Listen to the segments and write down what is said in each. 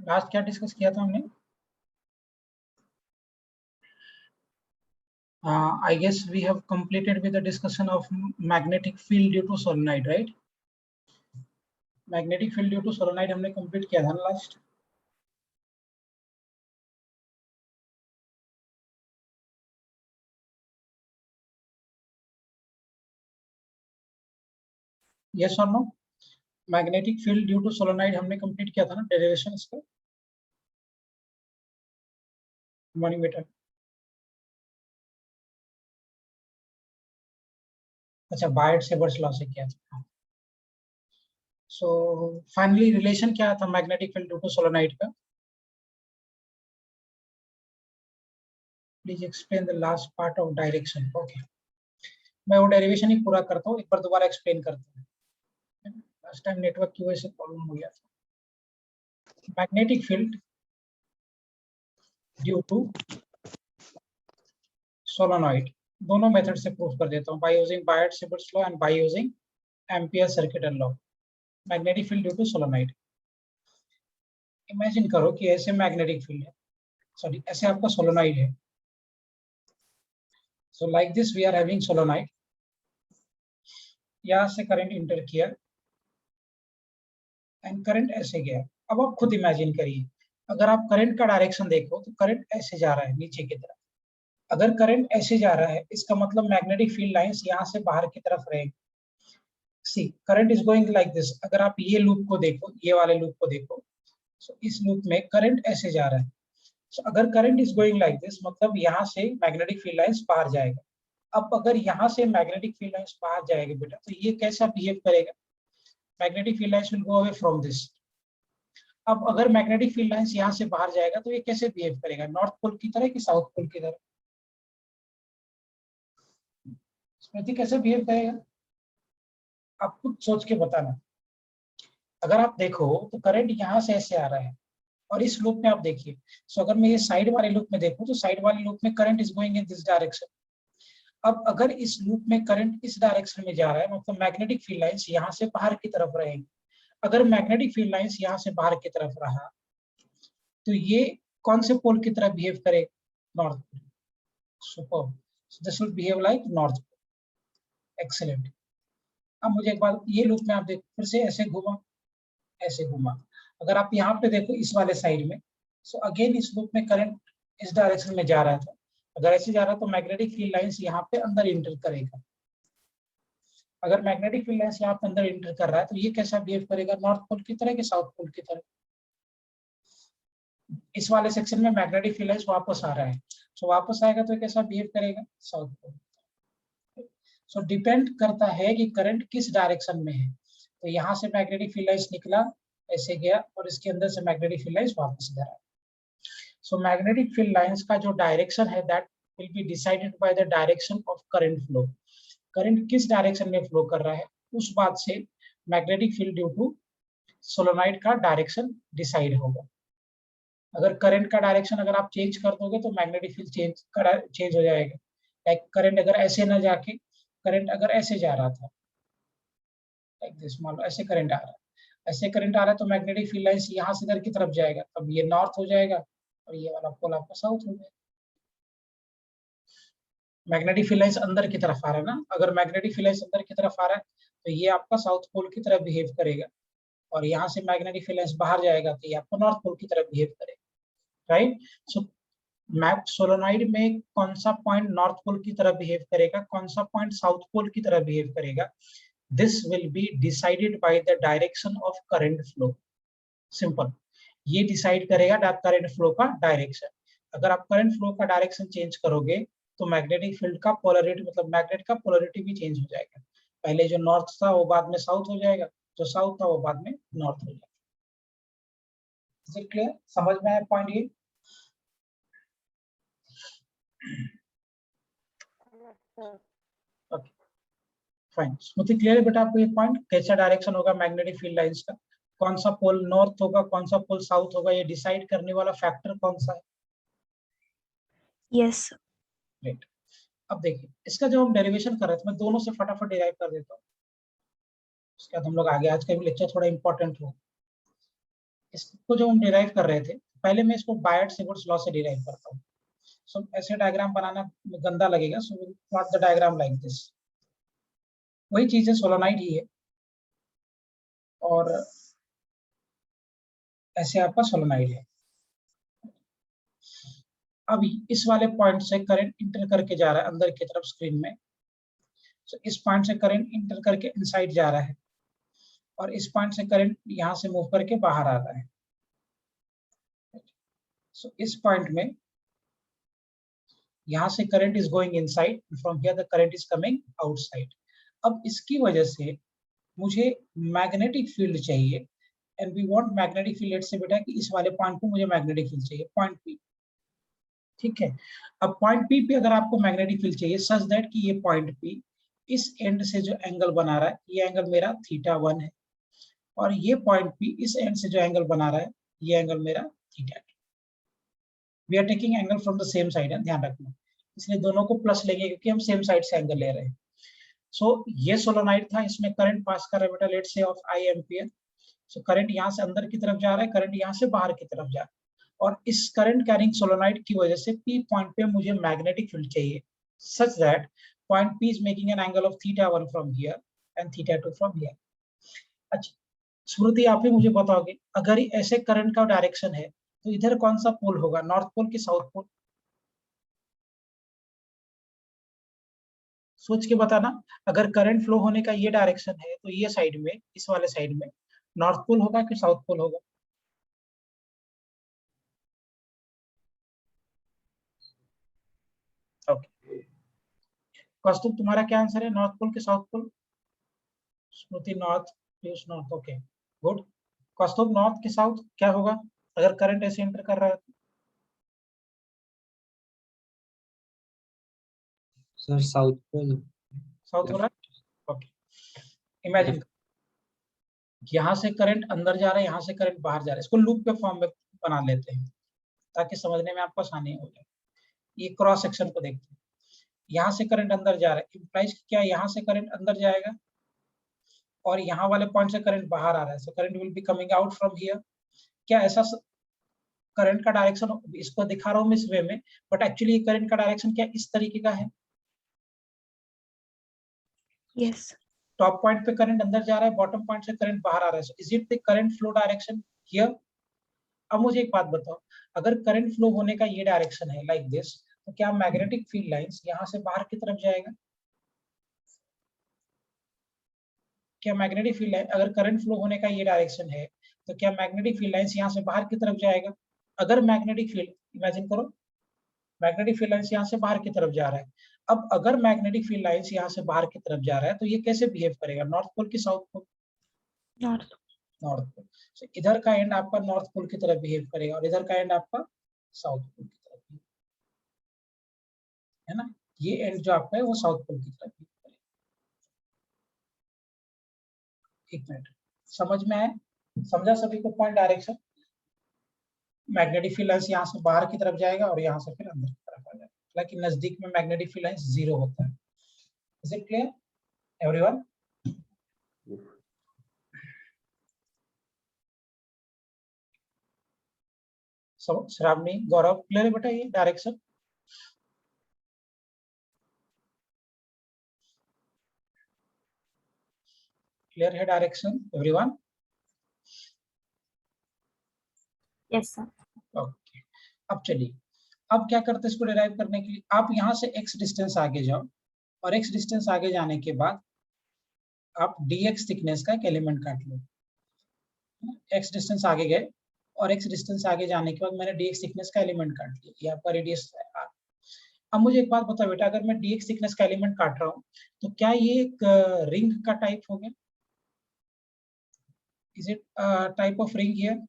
Last क्या discuss किया था हमने? I guess we have completed with the discussion of magnetic field due to solenoid, right? Magnetic field due to solenoid हमने complete किया था last. Yes or no? Magnetic field due to solenoid हमने complete किया था ना derivation इसका. Morning बेटा. अच्छा, बायट-सेवर्स लॉ से किया था. So finally relation क्या था magnetic field due to solenoid का? Please explain the last part of direction. Okay. मैं वो डेरिवेशन ही पूरा करता हूँ, एक बार दोबारा एक्सप्लेन करते हैं. लास्ट टाइम नेटवर्क की वजह से प्रॉब्लम हो गया था. Magnetic field due to solenoid, दोनों मेथड से प्रूफ कर देता हूँ, by using Biot Savart's law and by using Ampere circuit law. Magnetic field due to solenoid. Imagine करो कि ऐसे मैग्नेटिक फील्ड है, सॉरी ऐसे आपका सोलेनॉइड है. So like this we are having solenoid. यहाँ से करंट इंटर किया एंड करंट ऐसे गया. अब आप खुद इमेजिन करिए, अगर आप करंट का डायरेक्शन देखो तो करंट ऐसे जा रहा है नीचे की तरफ. अगर करंट ऐसे जा रहा है इसका मतलब मैग्नेटिक फील्ड लाइंस यहाँ से बाहर की तरफ रहेगी. See current is going like this. अगर आप ये लूप को देखो, ये वाले लूप को देखो, so इस लूप में करंट ऐसे जा रहा है. so अगर current is going like this मतलब यहाँ से मैग्नेटिक फील्ड लाइंस बाहर जाएगा. अब अगर यहाँ से मैग्नेटिक फील्ड लाइंस बाहर जाएगा बेटा तो ये कैसा बिहेव करेगा? Magnetic field lines will go away from this. अब अगर मैग्नेटिक फील्ड लाइंस यहाँ से बाहर जाएगा तो ये कैसे बिहेव करेगा? नॉर्थ पोल की तरह कि साउथ पोल की तरह? स्मृति कैसे बिहेव करेगा? आप खुद सोच के बताना. अगर आप देखो तो करंट यहाँ से ऐसे आ रहा है और इस लूप में आप देखिए. सो अगर मैं ये साइड वाले लूप में देखूं तो साइड वाले लूप में current is going in this direction. अब अगर इस लूप में करंट इस डायरेक्शन में जा रहा है मतलब मैग्नेटिक फील्ड लाइंस यहाँ से बाहर की तरफ रहेंगी. अगर मैग्नेटिक फील्ड लाइंस यहाँ से बाहर की तरफ रहा तो ये कौन से पोल की तरह बिहेव करेगा? North pole. Super. This will behave like north pole. Excellent. अब मुझे एक बार ये लूप में आप देखो, फिर से ऐसे घुमा, ऐसे घुमा. अगर आप यहाँ पे देखो इस वाले साइड में, सो अगेन इस लूप में करंट इस डायरेक्शन में जा रहा था. अगर ऐसे जा रहा तो मैग्नेटिक फील्ड लाइंस यहाँ पे अंदर इंटर करेगा. अगर मैग्नेटिक फील्ड लाइंस यहाँ पे अंदर इंटर कर रहा है तो ये कैसा बिहेव करेगा? नॉर्थ पोल की तरह कि साउथ पोल की तरह? इस वाले सेक्शन में मैग्नेटिक फील्ड लाइंस वापस आ रहा है, सो वापस आएगा तो कैसा बिहेव करेगा? South pole. सो डिपेंड करता है कि करंट किस डायरेक्शन में है. तो यहाँ से मैग्नेटिक फील्ड लाइंस निकला, ऐसे गया और इसके अंदर से मैग्नेटिक फील्ड लाइंस वापस इधर आया. सो मैग्नेटिक फील्ड लाइंस का जो डायरेक्शन है that will be decided by the direction of current flow. Current किस डायरेक्शन में फ्लो कर रहा है उस बात से magnetic field due to solenoid का डायरेक्शन डिसाइड होगा. अगर करंट का डायरेक्शन अगर आप चेंज कर दोगे तो मैग्नेटिक फील्ड चेंज हो जाएगा. लाइक करंट अगर ऐसे ना जाके, करंट अगर ऐसे जा रहा था लाइक दिस, मान लो ऐसे करंट आ रहा है, ऐसे करंट आ रहा है तो मैग्नेटिक फील्ड लाइंस यहाँ से इधर की तरफ जाएगा, तब ये नॉर्थ हो जाएगा और ये वाला पोल आपका साउथ हो जाएगा. मैग्नेटिक फील्ड लाइंस अंदर की तरफ आ रहा है ना. अगर मैग्नेटिक फील्ड लाइंस अंदर की तरफ आ रहा है तो ये आपका साउथ पोल की तरफ बिहेव करेगा और यहाँ से मैग्नेटिक फील्ड लाइंस बाहर जाएगा तो ये आपको नॉर्थ पोल की तरफ बिहेव करेगा. राइट. सो मैप सोलेनॉइड में कौन सा पॉइंट नॉर्थ पोल की तरफ बिहेव करेगा, कौन सा पॉइंट साउथ पोल की तरफ बिहेव करेगा, this will be decided by the direction of current flow. Simple. ये डिसाइड करेगा करंट फ्लो का डायरेक्शन. अगर आप करंट फ्लो का डायरेक्शन चेंज करोगे तो मैग्नेटिक फील्ड का पोलरिटी मतलब मैग्नेट का पोलरिटी भी चेंज हो जाएगा. पहले जो नॉर्थ था वो बाद में साउथ हो जाएगा, जो साउथ था वो बाद में नॉर्थ हो जाएगा. Is it clear? समझ में आया पॉइंट ये? Okay fine. स्मृति क्लियर है बेटा आपको ये पॉइंट? कैसा डायरेक्शन होगा मैग्नेटिक फील्ड लाइंस का, कौन सा पोल नॉर्थ होगा, कौन सा पोल साउथ होगा, ये डिसाइड करने वाला फैक्टर कौन सा है? यस. राइट. अब देखिए इसका जो हम डेरिवेशन कर रहे थे मैं दोनों से फटाफट डिराइव कर देता हूँ. उसके बाद हम लोग आगे, आज का भी लेक्चर थोड़ा इंपॉर्टेंट हो. इसको जो हम डिराइव कर रहे थे, पहले मैं इसको बायट-सिमोंस लॉ से डिराइव करता हूँ। सो ऐसे डायग्राम बनाना गंदा लगेगा, so will plot the diagram like this. वही चीज है, सोलोनाइड ही है, और ऐसे आपका सोलोनाइड है। अभी इस वाले पॉइंट से करंट इंटर करके जा रहा है अंदर की तरफ स्क्रीन में। सो इस पॉइंट से करंट इंटर करके इनसाइड जा रहा है, और इस पॉइंट से करंट यहां से मूव करके बाहर आ रहा है। सो इस पॉइंट में यहां से current is going inside, from here the current is coming outside. अब इसकी वजह से मुझे मैग्नेटिक फील्ड चाहिए, and we want magnetic field. Let's say बेटा कि इस वाले पॉइंट पे मुझे मैग्नेटिक फील्ड चाहिए, पॉइंट पी, ठीक है। अब पॉइंट पी पे अगर आपको मैग्नेटिक फील्ड चाहिए सच दैट कि ये पॉइंट पी इस एंड से जो एंगल बना रहा है, ये एंगल मेरा θ1 है, और ये पॉइंट पी इस एंड से जो एंगल बना रहा है, ये एंगल मेरा θ2। We are taking angle from the same side है, ध्यान रखना, इसलिए दोनों को प्लस लेंगे क्योंकि हम सेम साइड से एंगल ले रहे हैं। सो ये सोलोनाइड था, इसमें करंट पास कर रहा है बेटा, let's say of I ampere. So current यहाँ से अंदर की तरफ जा रहा है, करंट यहाँ से बाहर की तरफ जा रहा है, और इस करंट कैरिंग सोलोनाइड की वजह से P पॉइंट पे मुझे मैग्नेटिक फील्ड चाहिए, such that point P is making an angle of θ1 from here and θ2 from here. अच्छा स्मृति, आप ही मुझे बताओगे, अगर ऐसे करंट का डायरेक्शन है तो इधर कौन सा पोल होगा, नॉर्थ पोल की साउथ पोल? सोच के बताना। अगर करंट फ्लो होने का ये डायरेक्शन है तो ये साइड में, इस वाले साइड में नॉर्थ पोल होगा कि साउथ पोल होगा? ओके, कौस्तुभ तुम्हारा क्या आंसर है, नॉर्थ पोल के south pole? Smriti north, Piyush north, okay good. Kaustubh north के साउथ क्या होगा अगर करंट ऐसे एंटर कर रहा है? Sir south pole. साउथ हो रहा है, ओके। इमेजिन यहाँ से करंट अंदर जा रहा है, यहाँ से करंट बाहर जा रहा है, इसको लूप के फॉर्म में बना लेते हैं ताकि समझने में आपको आसानी हो जाए। ये क्रॉस सेक्शन को देखते हैं, यहाँ से करंट अंदर जा रहा है, इंप्लाइज क्या यहाँ से करंट अंदर जाएगा और यहाँ वाले पॉइंट से करंट बाहर आ रहा है, so current will be coming out from here. क्या ऐसा करंट का डायरेक्शन, इसको दिखा रहा हूँ मैं इस वे में, बट एक्चुअली करंट का डायरेक्शन क्या इस तरीके का है? यस। टॉप पॉइंट पे करंट अंदर जा रहा है, बॉटम पॉइंट से करंट बाहर आ रहा है, so is it the current flow direction here? अब मुझे एक बात बताओ, अगर करंट फ्लो होने का ये डायरेक्शन है लाइक दिस, तो क्या मैग्नेटिक फील्ड लाइंस यहाँ से बाहर की तरफ जाएगा? क्या मैग्नेटिक फील्ड लाइन, अगर करंट फ्लो होने का ये डायरेक्शन है तो क्या मैग्नेटिक फील्ड लाइंस यहाँ से बाहर की तरफ जाएगा? अगर मैग्नेटिक फील्ड, इमेजिन करो मैग्नेटिक फील्ड लाइंस यहाँ से बाहर की तरफ जा रहा है। अब अगर मैग्नेटिक फील्ड लाइंस यहाँ से बाहर की तरफ जा रहा है तो ये कैसे बिहेव करेगा, नॉर्थ पोल की south pole? North. North pole. so, इधर का एंड आपका नॉर्थ पोल की तरफ बिहेव करेगा और इधर का एंड आपका साउथ पोल की तरफ, है ना? ये एंड जो आपका है वो साउथ पोल की तरफ बिहेव करेगा। एक मिनट, समझ में आया? समझा सभी को point direction? Magnetic field lines यहाँ से बाहर की तरफ जाएगा और यहाँ से फिर अंदर की तरफ आ जाएगा, हालांकि नजदीक में मैग्नेटिक फील्ड लाइंस 0 होता है। Is it clear everyone? Shravani, Gaurav, clear है बेटा ये डायरेक्शन? क्लियर है direction everyone? Yes sir. Okay, अब चलिए, अब क्या करते हैं इसको डिराइव करने के लिए, आप यहाँ से x डिस्टेंस आगे जाओ, और x डिस्टेंस आगे जाने के बाद आप dx थिकनेस का एक एलिमेंट काट लो। x डिस्टेंस आगे गए और x डिस्टेंस आगे जाने के बाद मैंने dx थिकनेस का एलिमेंट काट लिया, ये आपका रेडियस है r। अब मुझे एक बात बताओ बेटा, अगर मैं dx थिकनेस का एलिमेंट काट रहा हूँ तो क्या ये एक रिंग का टाइप हो गया? Is it type of ring here?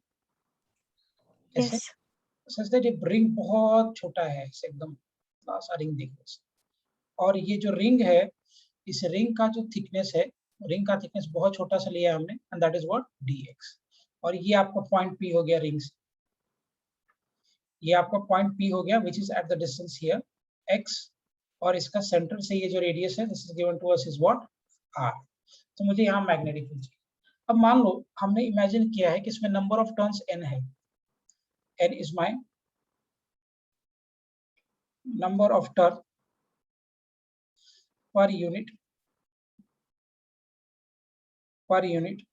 ऐसे यस। सच दैट ये रिंग बहुत छोटा है, इसे एकदम सा रिंग देखो, और ये जो रिंग है, इस रिंग का जो थिकनेस है, रिंग का थिकनेस बहुत छोटा सा लिया हमने, and that is what dx। और ये आपका पॉइंट P हो गया रिंग से, ये आपका पॉइंट P हो गया which is at the distance here x, और इसका सेंटर से ये जो रेडियस है this is given to us is what r। तो मुझे यहाँ मैग्नेटिक फील्ड चाहिए। अब मान लो हमने इमेजिन किया है कि इसमें नंबर ऑफ टर्न्स n है, n is my number of turn पर यूनिट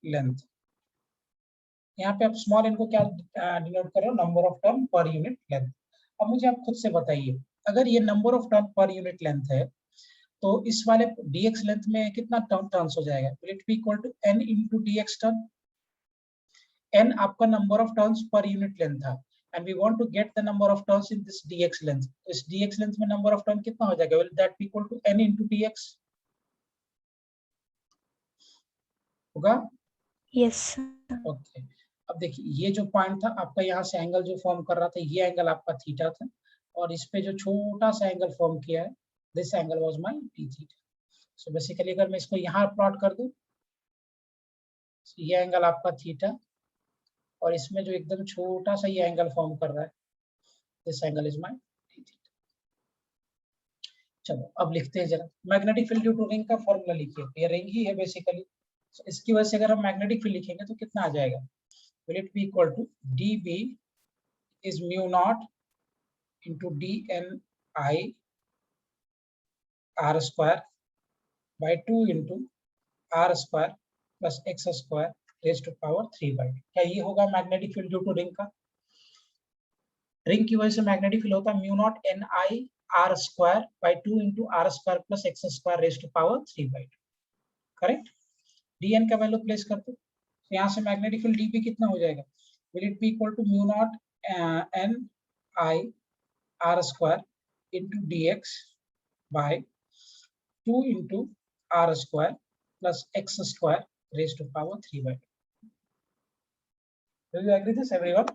लेंथ। यहाँ पे आप स्मॉल n को क्या डिनोट कर रहे हो, नंबर ऑफ टर्न पर यूनिट लेंथ। अब मुझे आप खुद से बताइए, अगर ये नंबर ऑफ टर्न पर यूनिट लेंथ है तो इस वाले dx लेंथ में कितना टर्न्स हो जाएगा, will it be equal to n into dx turn. n आपका नंबर ऑफ टर्न्स पर यूनिट लेंथ था and we want to get the number of turns in this dx length, तो इस dx length में number of turn कितना हो जाएगा, will that be equal to n into dx होगा? Yes. Okay अब देखिए ये जो पॉइंट था आपका, यहाँ से एंगल जो फॉर्म कर रहा था ये एंगल आपका थीटा था, और इस पे जो छोटा सा एंगल फॉर्म किया है this angle was my d theta. So basically अगर मैं इसको यहाँ प्लॉट कर दूं, ये एंगल आपका थीटा, और इसमें जो एकदम छोटा सा ये एंगल फॉर्म कर रहा है this angle is my d theta. चलो अब लिखते हैं जरा, magnetic field due to ring का फॉर्मूला लिखिए। ये रिंग ही है बेसिकली, इसकी वजह से अगर हम मैग्नेटिक फील्ड लिखेंगे तो कितना आ जाएगा, will it be equal to dB is mu naught into dNi r square by 2 into r square plus x square raised to power 3/2। क्या ये होगा magnetic field due to ring का? रिंग की वजह से मैग्नेटिक फील्ड होता है mu naught Ni r square by 2 into r square plus x square raised to power 3/2। Correct? dn का वैल्यू प्लेस करते, तो यहाँ से मैग्नेटिक फील्ड dB कितना हो जाएगा, will it be equal to mu naught Ni r square into dx by 2 into r square plus x square raised to power 3/2। Do you agree this everyone?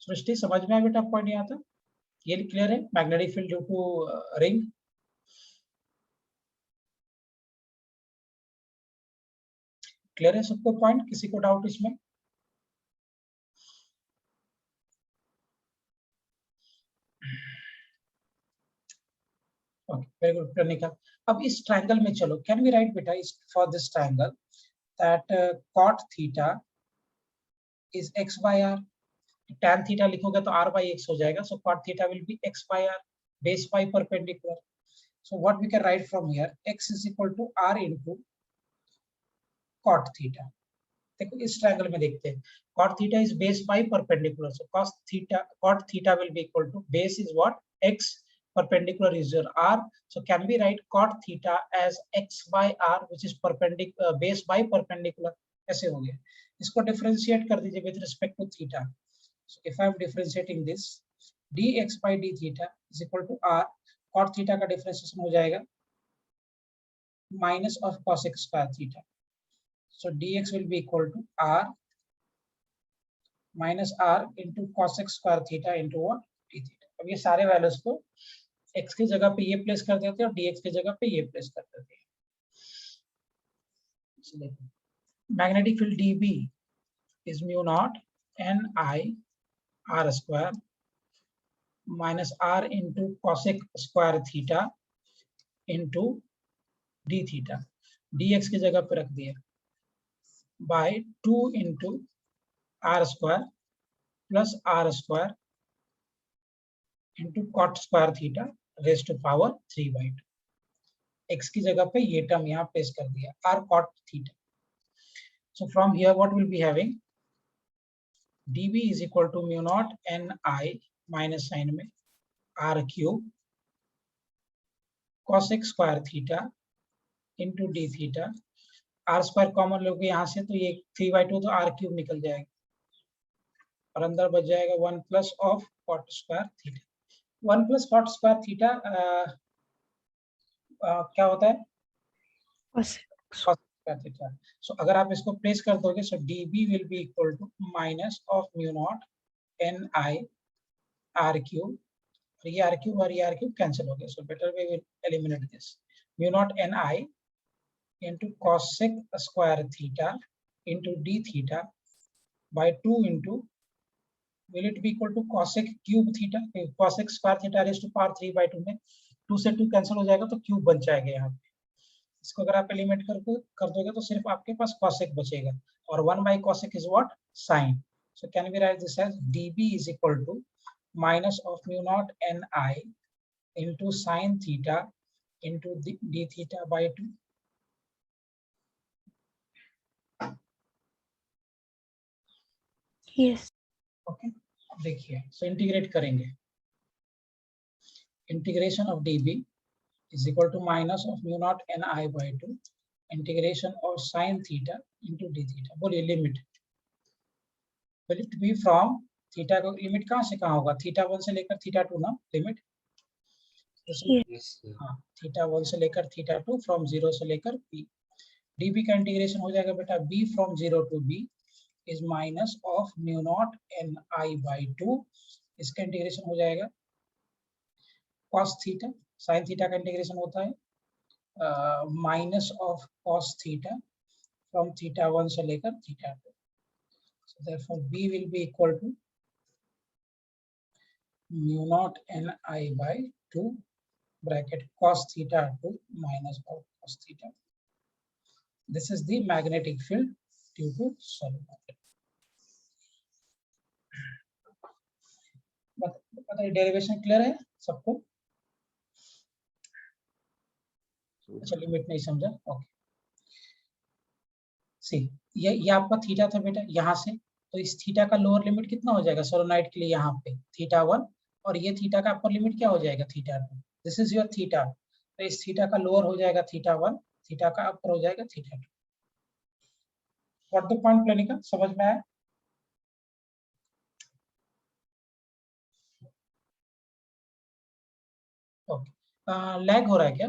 सृष्टि समझ में आया बेटा पॉइंट यहाँ तक? ये क्लियर है magnetic field due to ring? Clear है सबको पॉइंट, किसी को डाउट इसमें? Okay very good Pranika. अब इस ट्रायंगल में चलो, कैन वी राइट बेटा इस for this triangle that cot theta is x by r, tan theta लिखोगे तो r by x हो जाएगा, so cot theta will be x by r, base by perpendicular। So what we can write from here, x is equal to r into cot theta। देखो इस triangle में देखते हैं, cot theta is base by perpendicular, so cot theta will be equal to base is what, x, perpendicular is your r, so can we write cot theta as x by r which is perpendicular base by perpendicular। ऐसे हो गया, इसको differentiate कर दीजिए with respect to theta। So if I am differentiating this, dx by d theta is equal to r, cot theta का differentiation हो जाएगा minus of cosec square theta। So dx will be equal to r minus r into cosec square theta into what, d theta। अब ये सारे values को x की जगह पे ये प्लेस कर देते हैं और dx की जगह पे ये प्लेस कर देते हैं। Magnetic field dB is mu naught Ni r square minus r into cosec square theta into d theta, dx की जगह पे रख दिया by 2 into r square plus r square into cot square theta raised to power 3/2। x की जगह पे ये term यहाँ प्लेस कर दिया r cot theta। So from here what will be having, dB is equal to mu naught Ni minus sign में r cube cosec square theta into d theta, r square common लोगे यहाँ से तो ये 3/2 तो r cube निकल जाएगा और अंदर बच जाएगा 1 plus of cot square theta। 1 plus cot square theta क्या होता है, cos square theta। So अगर आप इसको प्लेस कर दोगे, so dB will be equal to minus of mu naught Ni r cube, और ये r cube कैंसिल हो गया, so better we will eliminate this, mu naught Ni into cosec square theta into d theta by 2 into, will it be equal to cosec cube theta, cosec square theta raised to power 3/2 में 2 से 2 cancel हो जाएगा तो cube बन जाएगा यहाँ पे, इसको अगर आप एलिमिनेट कर दोगे तो सिर्फ आपके पास cosec बचेगा और 1 by cosec is what? Sin. So can we write this as dB is equal to minus of mu naught ni into sin theta into d theta by 2. Yes. Okay, अब देखिए, सो integrate करेंगे, integration of dB is equal to minus of mu naught ni by 2 integration of sin theta into d theta. बोलिए limit, will it be from theta को limit कहाँ से कहाँ होगा? Theta 1 से लेकर थीटा 2 ना लिमिट? Yes, sir. हाँ, थीटा 1 से लेकर थीटा 2 फ्रॉम 0 से लेकर b. dB का इंटीग्रेशन हो जाएगा बेटा b from 0 to b is minus of mu naught ni by 2. इसका इंटीग्रेशन हो जाएगा cos थीटा, sin थीटा का इंटीग्रेशन होता है minus of cos theta from theta 1 से लेकर theta 2. So therefore b will be equal to mu naught ni by 2 bracket cos theta 2 minus of cos theta. This is the magnetic field due to solenoid. बताइए derivation clear है सबको? अच्छा limit नहीं समझा, okay. सी ये आपका theta था बेटा यहाँ से, तो इस थीटा का लोअर लिमिट कितना हो जाएगा सोलोनाइड के लिए यहाँ पे? थीटा 1, और ये थीटा का अपर लिमिट क्या हो जाएगा? Theta 2. This is your theta, तो इस थीटा का लोअर हो जाएगा थीटा 1, थीटा का अपर हो जाएगा थीटा 2. व्हाट द पॉइंट प्लेनिका, समझ में आया? ओके, लैग हो रहा है क्या?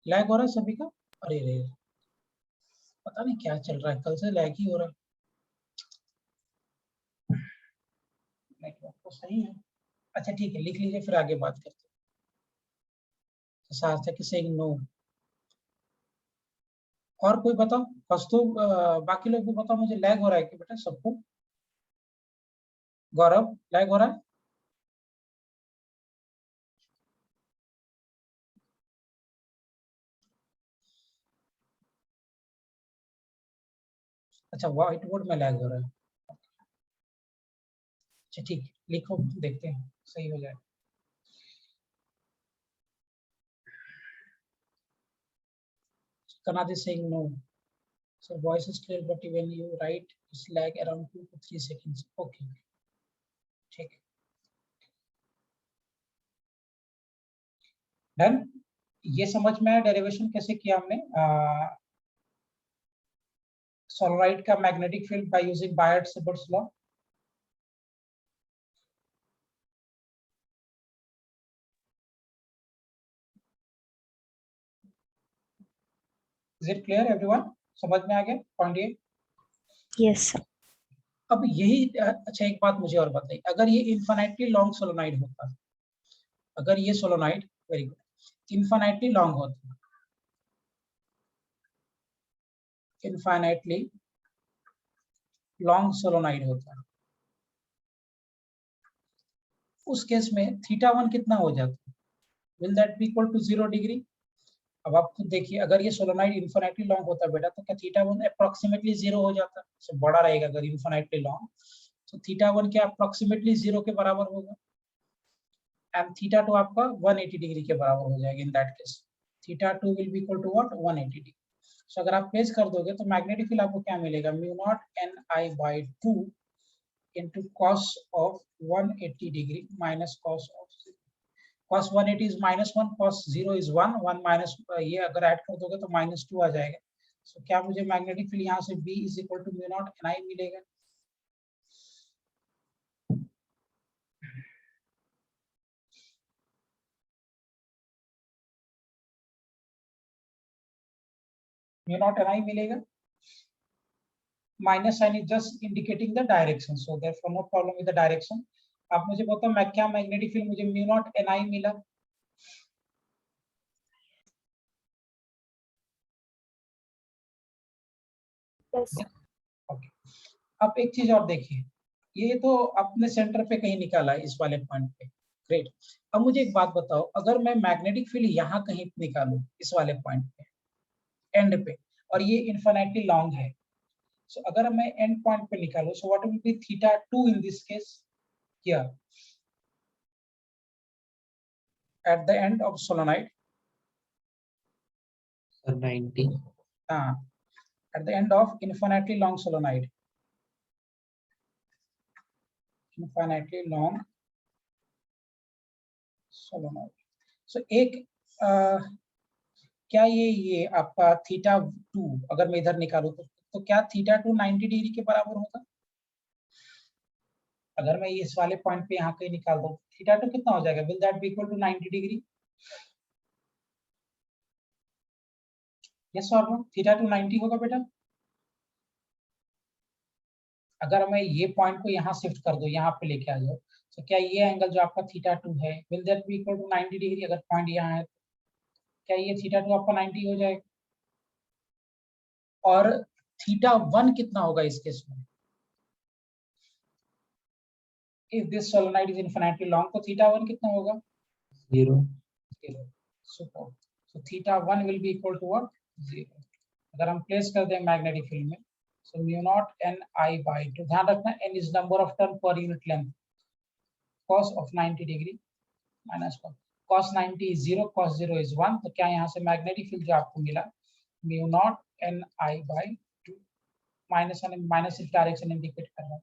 लैग हो रहा है सभी का? अरे रे, पता नहीं क्या चल रहा है, कल से लैग ही हो रहा है. नेटवर्क तो सही है. अच्छा ठीक है, लिख लीजिए फिर आगे बात करते हैं. सार्थक सेइंग नो. और कोई बताओ, कौस्तुभ, बाकी लोग भी बताओ, मुझे लैग हो रहा है कि बेटा सबको? गौरव लैग हो रहा है? अच्छा व्हाइट बोर्ड में लैग हो रहा है. अच्छा ठीक है, लिखो देखते हैं सही हो जाए. Kanad is saying no. So voice is clear, but when you write, it's lag around 2 to 3 seconds. Okay. ठीक है. डन. ये समझ में आया डेरिवेशन कैसे किया हमने सोलोनाइड का magnetic field by using Biot Savart's law. Is it clear everyone? समझ में आ गया पॉइंट ये? Yes, sir. अब यही अच्छा एक बात मुझे और बताइए, अगर ये इनफाइनाइटली लॉन्ग सोलोनाइड होता, अगर ये solenoid very good infinitely long होता, इनफाइनाइटली लॉन्ग सोलोनाइड होता, उस केस में थीटा 1 कितना हो जाता? Will that be equal to 0 degree? अब आप खुद देखिए, अगर ये सोलोनाइड इनफिनिटली लॉन्ग होता बेटा तो क्या थीटा 1 अप्रोक्सीमेटली 0 हो जाता? सो बड़ा रहेगा अगर इनफिनिटली लॉन्ग, तो थीटा 1 क्या अप्रोक्सीमेटली 0 के बराबर होगा, एंड थीटा 2 आपका 180 डिग्री के बराबर हो जाएगा. In that case theta 2 will be equal to what? 180 degree. So अगर आप प्लेस कर दोगे तो मैग्नेटिक फील्ड आपको क्या मिलेगा? Mu naught ni by 2 into cos of 180 degree minus cos of cos 180 is -1, cos 0 is 1, 1 minus ये अगर ऐड कर दोगे तो -2 आ जाएगा. सो क्या मुझे मैग्नेटिक फील्ड यहाँ से B is equal to mu naught ni मिलेगा. म्यू नॉट ni मिलेगा. Minus sign is just indicating the direction, so therefore no problem with the direction. आप मुझे बताओ मैं क्या मैग्नेटिक फील्ड मुझे म्यू नॉट ni मिला. Yes. ओके. अब एक चीज और देखिए, ये तो अपने सेंटर पे कहीं निकाला है इस वाले पॉइंट पे, ग्रेट। अब मुझे एक बात बताओ, अगर मैं मैग्नेटिक फील्ड यहाँ कहीं निकालूं इस वाले पॉइंट पे, एंड पे, और ये इन्फिनिटली लॉन्ग है, सो अगर मैं एंड पॉइंट पे निकालूं, so what will be θ2 in this case here at the end of solenoid? Sir, 90. At the end of infinitely long solenoid, infinitely long solenoid. So एक क्या ये आपका θ2 अगर मैं इधर निकालूं तो क्या θ2 90 डिग्री के बराबर होगा? अगर मैं इस वाले पॉइंट पे यहाँ कहीं निकाल दूं, θ2 कितना हो जाएगा? Will that be equal to 90 degree? Yes और नो? θ2 90 होगा बेटा? अगर मैं ये पॉइंट को यहाँ शिफ्ट कर दूं, यहाँ पे लेके आ जाओ, तो क्या ये एंगल जो आपका θ2 है, will that be equal to 90 degree? अगर पॉइंट यहाँ है, क्या ये θ2 आपका 90 हो जाएगा? और θ1 कितना होगा इस केस में? If this solenoid is infinitely long, तो θ1 कितना होगा? 0. 0. Super. So θ1 will be equal to what? 0. अगर हम प्लेस कर दें मैग्नेटिक फील्ड में, so mu naught n I by 2, ध्यान रखना n is number of turn per unit length, cos of 90 degree minus cos 90 is 0, cos 0 is 1, तो क्या यहाँ से मैग्नेटिक फील्ड जो आपको मिला mu naught n I by 2, minus इस डायरेक्शन इंडिकेट कर रहा है.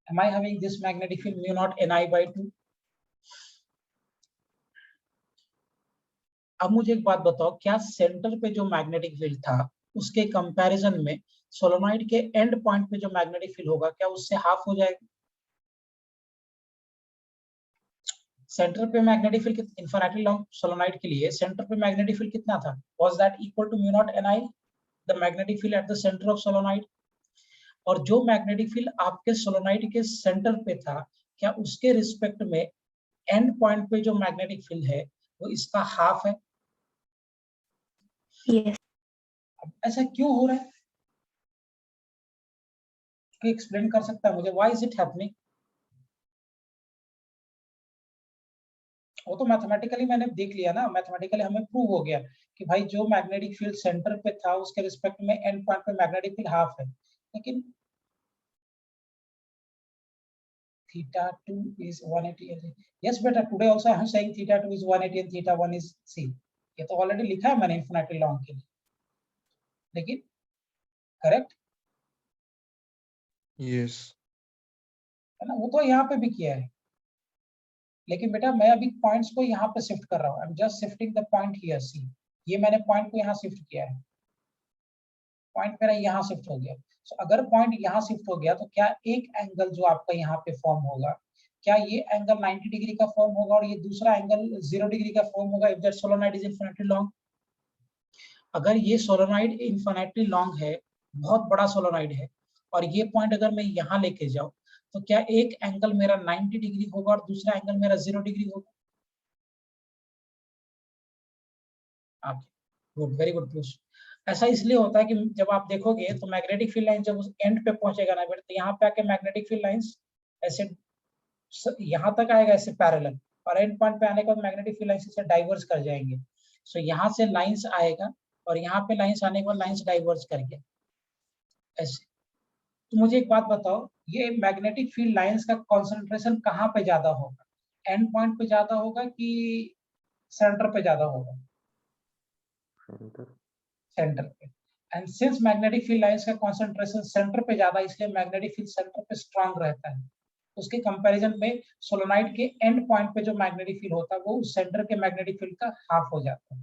Am I having this magnetic field mu naught n I by 2? अब मुझे एक बात बताओ, क्या सेंटर पे जो मैग्नेटिक फील्ड था उसके कंपैरिजन में सोलेनॉइड के एंड पॉइंट पे जो मैग्नेटिक फील्ड होगा, क्या उससे हाफ हो जाएगा? सेंटर पे magnetic field infinitely long solenoid के लिए सेंटर पे मैग्नेटिक फील्ड कितना था? Was that equal to mu naught n I, the magnetic field at the centre of solenoid? और जो मैग्नेटिक फील्ड आपके सोलेनॉइड के सेंटर पे था, क्या उसके रिस्पेक्ट में एंड पॉइंट पे जो मैग्नेटिक फील्ड है वो इसका हाफ है? Yes. अब ऐसा क्यों हो रहा है? कोई एक्सप्लेन कर सकता है मुझे, व्हाई इज इट हैपनिंग? वो तो मैथमेटिकली मैंने देख लिया ना, मैथमेटिकली हमें प्रूव हो गया कि भाई जो मैग्नेटिक फील्ड सेंटर पे था उसके रिस्पेक्ट में एंड पॉइंट पे मैग्नेटिक फील्ड हाफ है, लेकिन θ2 is 180. Yes बेटा, today also I am saying θ2 is 180 and θ1 is c. ये तो ऑलरेडी लिखा है मैंने इन्फिनिटली लॉन्ग के लिए, लेकिन करेक्ट Yes. है ना, वो तो यहाँ पे भी किया है, लेकिन बेटा मैं अभी पॉइंट्स को यहाँ पे शिफ्ट कर रहा हूँ. I am just shifting the point here, see ये मैंने पॉइंट को यहाँ शिफ्ट किया है, पॉइंट मेरा यहाँ शिफ्ट हो गया. सो अगर पॉइंट यहाँ शिफ्ट हो गया तो क्या एक एंगल जो आपका यहाँ पे फॉर्म होगा, क्या ये एंगल 90 डिग्री का फॉर्म होगा और ये दूसरा एंगल 0 डिग्री का फॉर्म होगा if that solenoid is infinitely long? अगर ये सोलेनॉइड इन्फिनिटली लॉन्ग है, बहुत बड़ा सोलेनॉइड है, और ये पॉइंट अगर मैं यहाँ लेके जाऊं, तो क्या एक एंगल मेरा 90 डिग्री होगा और दूसरा एंगल मेरा 0 डिग्री होगा? Good, very good question. ऐसा इसलिए होता है कि जब आप देखोगे तो मैग्नेटिक फील्ड लाइन जब उस एंड पे पहुंचेगा ना बेटा, तो यहाँ पे आके मैग्नेटिक फील्ड लाइंस ऐसे यहाँ तक आएगा ऐसे पैरेलल, और एंड पॉइंट पे आने के बाद मैग्नेटिक फील्ड लाइंस से डाइवर्स कर जाएंगे. सो यहाँ से लाइंस आएगा और यहाँ पे लाइंस आने के बाद लाइंस डाइवर्स करके ऐसे. तो मुझे एक बात बताओ, ये मैग्नेटिक फील्ड लाइंस का कंसंट्रेशन कहाँ पे ज्यादा होगा? एंड पॉइंट पे ज्यादा होगा कि सेंटर पे ज्यादा होगा? Center. सेंटर पे. And since magnetic field lines का कंसंट्रेशन सेंटर पे ज्यादा, इसलिए मैग्नेटिक फील्ड सेंटर पे स्ट्रांग रहता है. उसके कंपैरिजन में सोलेनॉइड के एंड पॉइंट पे जो मैग्नेटिक फील्ड होता है वो उस सेंटर के मैग्नेटिक फील्ड का हाफ हो जाता है,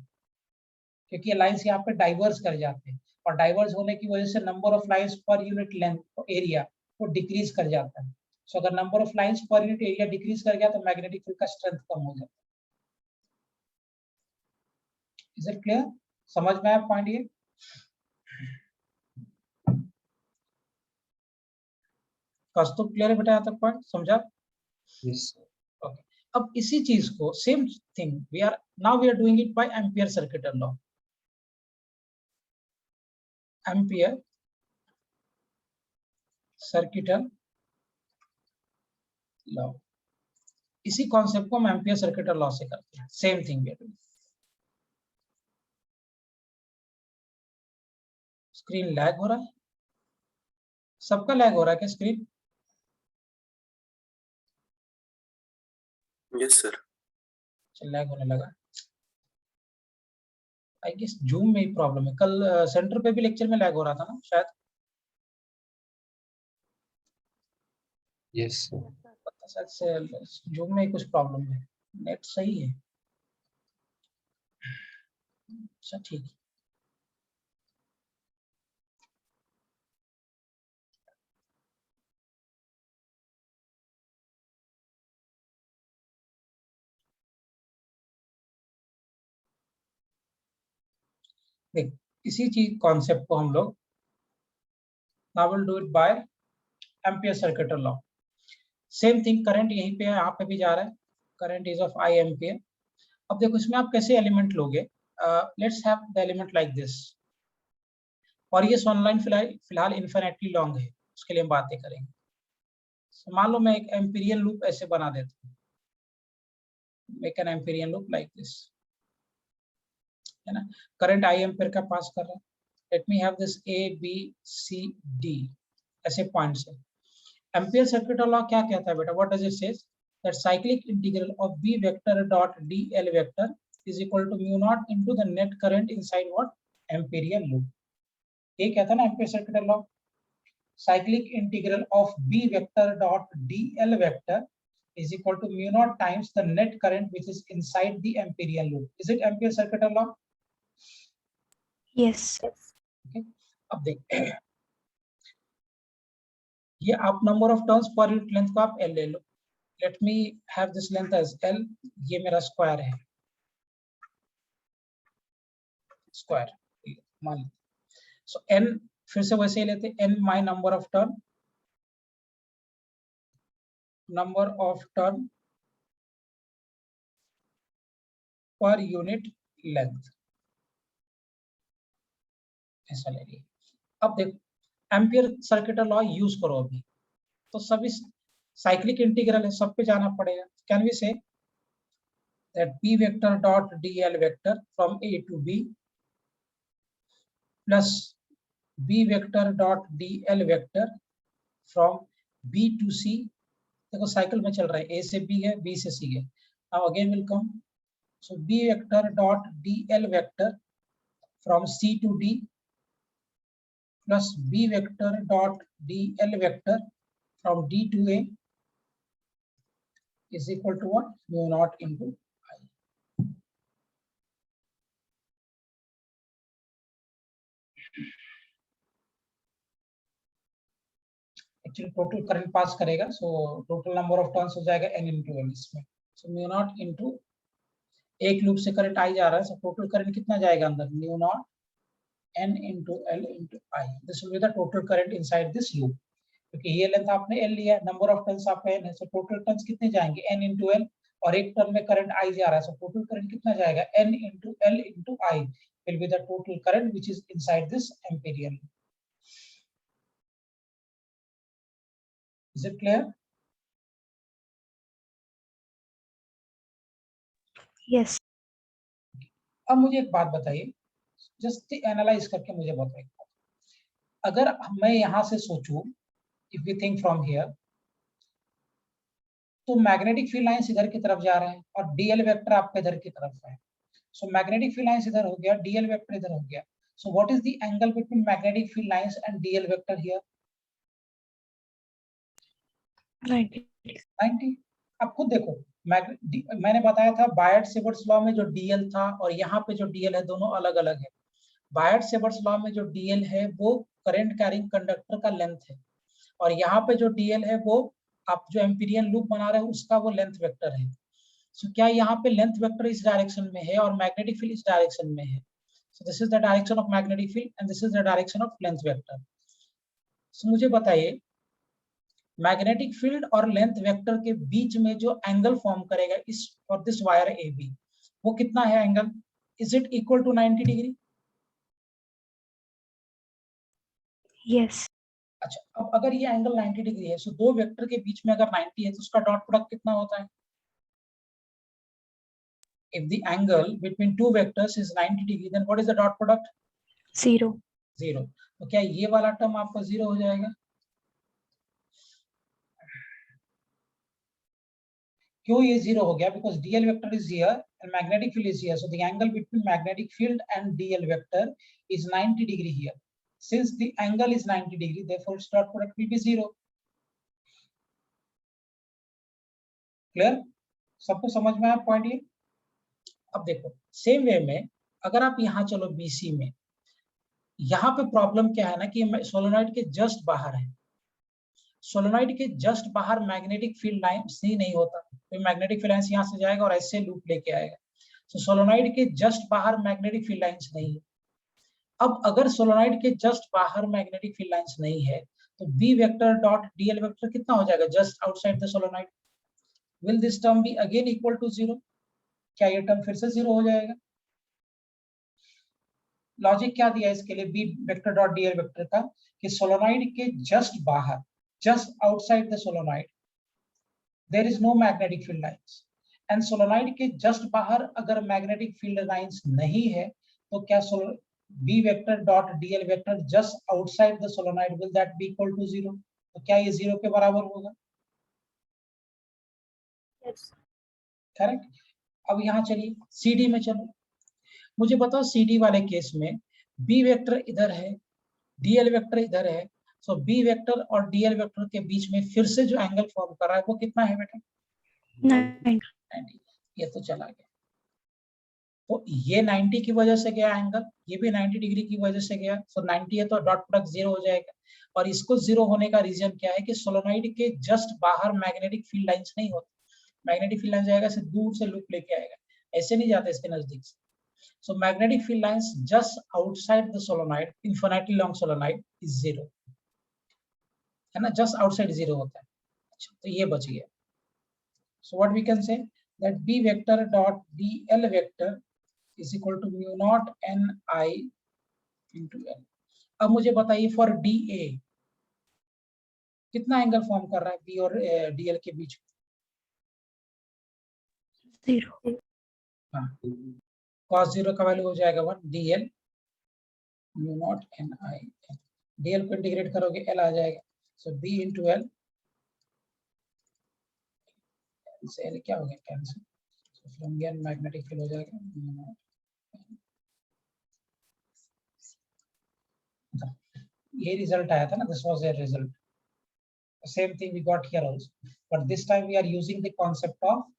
क्योंकि ये लाइंस यहाँ पे डाइवर्स कर जाते हैं, और डाइवर्स होने की वजह से नंबर ऑफ लाइंस पर यूनिट लेंथ एरिया वो डिक्रीज कर जाता है. सो अगर number of lines per unit area decrease कर गया तो मैग्नेटिक फील्ड का स्ट्रेंथ कम हो जाता है. Is it clear? समझ में आया पॉइंट ये? कौस्तुभ क्लियर है बेटा यहाँ तक पॉइंट समझा? Yes. ओके. अब इसी चीज को same thing we are doing it by ampere circuit law. Ampere circuital law. इसी कॉन्सेप्ट को हम एम्पियर सर्किट लॉ से करते हैं। Same thing. स्क्रीन लैग हो रहा है, सबका लैग हो रहा है क्या स्क्रीन? Yes sir. लैग होने लगा। आई गेस जूम में ही प्रॉब्लम है। कल सेंटर पे भी लेक्चर में लैग हो रहा था ना शायद। Yes sir. पता शायद जूम में ही कुछ प्रॉब्लम है। नेट सही है। अच्छा ठीक है। देख, इसी चीज कॉन्सेप्ट को हम लोग now will do it by ampere circuit law. Same thing, current यहीं पे है, यहाँ पे भी जा रहा है। Current is of I ampere. अब देखो इसमें आप कैसे एलिमेंट लोगे। Let's have the element like this, और ये ऑनलाइन फिलहाल इन्फिनिटली लॉन्ग है, उसके लिए हम बातें करेंगे। मान लो मैं एक एम्पीरियन लूप ऐसे बना देता हूँ, make an Amperian loop like this, है ना। करंट I एम्पियर का पास कर रहा है। Let me have this A B C D ऐसे पॉइंट्स है। एम्पियर सर्किट लॉ क्या कहता है बेटा? What does it says? That cyclic integral of B vector dot DL vector is equal to mu naught into the net current inside what? Amperian loop. ये कहता है ना ampere circuit law, cyclic integral of B vector dot DL vector is equal to mu naught times the net current which is inside the Amperian loop. Is it Ampere circuit law? Yes. Okay. अब देख, ये आप number of turns पर unit length को आप L ले लो। Let me have this length as L, ये मेरा स्क्वायर है, स्क्वायर मान लो। सो N फिर से वैसे ही लेते, N my number of turn, number of turn पर यूनिट लेंथ, ऐसा ले लिया। अब देखो एम्पियर सर्किट लॉ यूज करो अभी, तो सभी साइक्लिक इंटीग्रल है, सब पे जाना पड़ेगा। Can we say that B vector dot DL vector from A to B plus B vector dot DL vector from B to C। देखो साइकिल में चल रहा है, A से B है, B से C है। Now again will come, so B vector dot DL vector from C to D plus B vector dot DL vector from D to A is equal to what? Mu naught into I. Actually total current pass करेगा, so total number of turns हो जाएगा N into L इसमें। So mu naught into, एक loop से current I जा रहा है, so total current कितना जाएगा अंदर? mu naught N into L into I. This will be the total current inside this loop. क्योंकि ये लेंथ आपने L लिया, नंबर ऑफ टर्न्स आपका N है, so total टर्न्स कितने जाएंगे? N into L, और एक टर्न में करंट I जा रहा है, so total करंट कितना जाएगा? N into L into I will be the total current which is inside this amperian. Is it clear? Yes. अब मुझे एक बात बताइए, जस्ट एनालाइज करके मुझे बताइए, अगर मैं यहां से सोचूं, if we think from here, तो मैग्नेटिक फील्ड लाइंस इधर की तरफ जा रहे हैं और डीएल वेक्टर आपका इधर की तरफ है। सो मैग्नेटिक फील्ड लाइंस इधर हो गया, डीएल वेक्टर इधर हो गया। So what is the angle between magnetic field lines and DL vector here? 90। अब खुद देखो, मैंने बताया था बायट-सेवर्ट्स लॉ में जो डीएल था और यहाँ पे जो डीएल है दोनों अलग अलग है। बायट-सेवर्ट्स लॉ में जो डीएल है वो करंट कैरिंग कंडक्टर का लेंथ है, और यहाँ पे जो डीएल है वो आप जो एम्पीरियन लूप बना रहे हो उसका वो लेंथ वेक्टर है। सो क्या यहाँ पे लेंथ वेक्टर इस डायरेक्शन में है और मैग्नेटिक फील्ड इस डायरेक्शन में है? So this is the direction of magnetic field and this is the direction of length vector. सो मुझे बताइए, मैग्नेटिक फील्ड और लेंथ वेक्टर के बीच में जो एंगल फॉर्म करेगा इस और दिस वायर ए बी, वो कितना है angle? Is it equal to 90 degree? Yes. अच्छा, अब अगर ये एंगल 90 डिग्री है, सो दो वेक्टर के बीच में अगर 90 है तो उसका डॉट प्रोडक्ट कितना होता है? If the angle between two vectors is 90 degree, then what is the dot product? 0. 0. तो क्या ये वाला टर्म आपका 0 हो जाएगा? क्यों ये 0 हो गया? Because dl vector is here and magnetic field is here, so the angle between magnetic field and dl vector is 90 degree here. Since the angle is 90 degree, therefore its dot product will be 0. Clear? सबको समझ में आया point ये? अब देखो same way में अगर आप यहाँ चलो BC में, यहाँ पे प्रॉब्लम क्या है ना कि सोलोनॉइड के जस्ट बाहर है। सोलोनॉइड के जस्ट बाहर मैग्नेटिक फील्ड लाइंस ही नहीं होता, तो मैग्नेटिक फील्ड लाइंस यहाँ से जाएगा और ऐसे लूप लेके आएगा। तो सोलोनॉइड के जस्ट बाहर मैग्नेटिक फील्ड लाइंस नहीं है। अब अगर सोलोनॉइड के जस्ट बाहर मैग्नेटिक फील्ड लाइंस नहीं है तो B vector dot DL vector कितना हो जाएगा? Just outside the solenoid. Will this term be again equal to 0? क्या ये टर्म फिर से 0 हो जाएगा? लॉजिक क्या दिया इसके लिए B vector dot DL vector का कि सोलोनॉइड के जस्ट बाहर, just outside the solenoid, there is no magnetic field lines. And solenoid के जस्ट बाहर अगर मैग्नेटिक फील्ड लाइंस नहीं है तो क्या B vector dot DL vector just outside the solenoid will that be equal to 0? तो क्या ये 0 के बराबर होगा? Yes. करेक्ट। अब यहाँ चलिए CD में चलो, मुझे बताओ CD वाले केस में बी वेक्टर इधर है, डीएल वेक्टर इधर है, सो बी वेक्टर और डीएल वेक्टर के बीच में फिर से जो एंगल फॉर्म कर रहा है वो कितना है बेटा? 9. 90। ये तो चला गया, तो ये 90 की वजह से गया एंगल, ये भी 90 डिग्री की वजह से गया, सो 90 है तो डॉट प्रोडक्ट 0 हो जाएगा। और इसको 0 होने का रीजन क्या है कि सोलोनॉइड के जस्ट बाहर मैग्नेटिक फील्ड लाइंस नहीं होती। मैग्नेटिक फील्ड लाइन जाएगा से दूर से लूप लेके आएगा, ऐसे नहीं जाते इसके नजदीक से। So magnetic field lines just outside the solenoid, infinitely long solenoid is 0, है ना? just outside 0 होता है। अच्छा, तो ये बच गया। So what we can say that B vector dot DL vector is equal to mu naught Ni into L। अब मुझे बताइए फॉर DA कितना एंगल फॉर्म कर रहा है B और DL के बीच में? 0. हाँ, cos 0 का वैल्यू हो जाएगा 1 DL mu naught Ni। DL को इंटीग्रेट करोगे L आ जाएगा, सो B into L से L क्या हो गया? कैंसिल, तो फ्लैंगियन मैग्नेटिक फील्ड हो जाएगा। ये रिजल्ट आया था ना, this was your result. Same thing we got here also, but this time we are using the concept of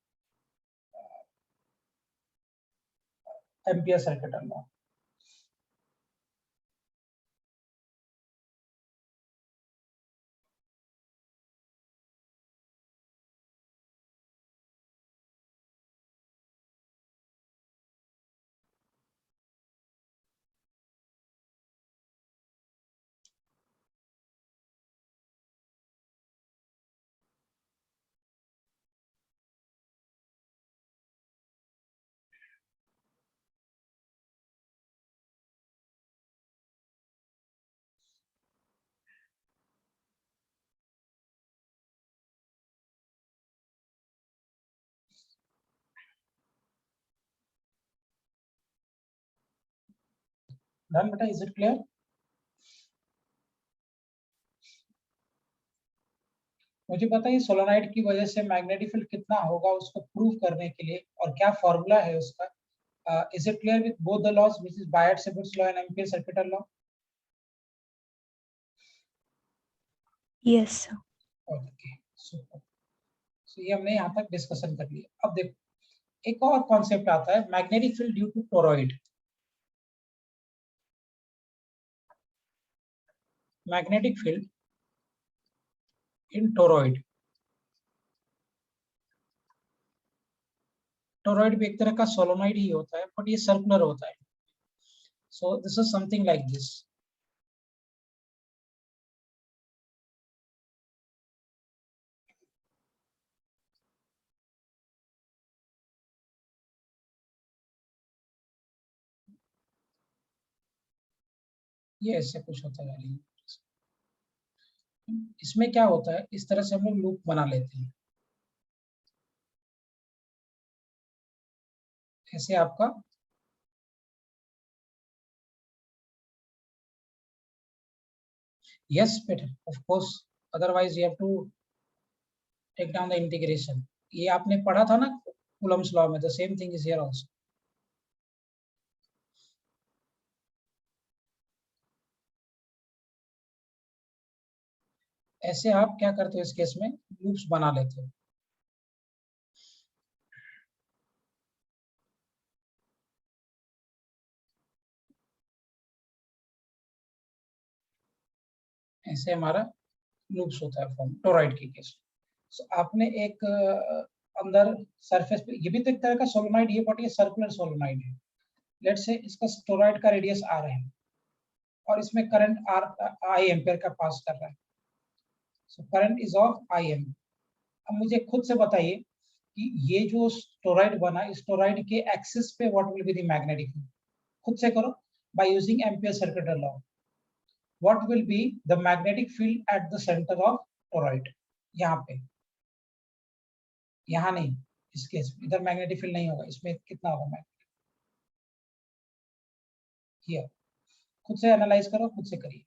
ampere circuit law. Done बेटा, इज इट क्लियर? मुझे बताइए सोलोनॉइड की वजह से मैग्नेटिक फील्ड कितना होगा उसको प्रूव करने के लिए और क्या फॉर्मूला है उसका? Is it clear with both the laws which is Biot Savart's law and Ampere circuit law? Yes, sir. Okay, super. सो ये हमने यहाँ तक डिस्कशन कर लिया। अब देखो एक और कॉन्सेप्ट आता है magnetic field due to toroid. Magnetic field in toroid. Toroid भी एक तरह का सोलोनॉइड ही होता है बट ये सर्कुलर होता है। So this is something like this. ये ऐसे कुछ होता है। इसमें क्या होता है, इस तरह से हम लोग लूप बना लेते हैं। ऐसे आपका yes better of course, otherwise you have to take down the integration. ये आपने पढ़ा था ना कूलम्स लॉ में, the same thing is here also. ऐसे आप क्या करते हो, इस केस में लूप्स बना लेते हो। ऐसे हमारा लूप्स होता है फॉर्म टोरॉइड के केस। So, आपने एक अंदर सरफेस पे, ये भी तो एक तरह का सोलोनॉइड, ये बट ये सर्कुलर सोलोनॉइड है। लेट्स से इसका टोरॉइड का रेडियस आर है और इसमें करंट आर आई एम्पेयर का पास कर रहा है। So current is of I am. अब मुझे खुद से बताइए कि ये जो टोरॉइड बना, इस टोरॉइड के एक्सिस पे what will be the magnetic field. खुद से करो bye using Ampere circuit law. What will be the magnetic field at the centre of toroid. यहाँ पे, यहाँ नहीं, इस केस में इधर मैग्नेटिक फील्ड नहीं होगा, इसमें कितना होगा मैग्नेटिक। हियर खुद से एनालाइज करो, खुद से करिए।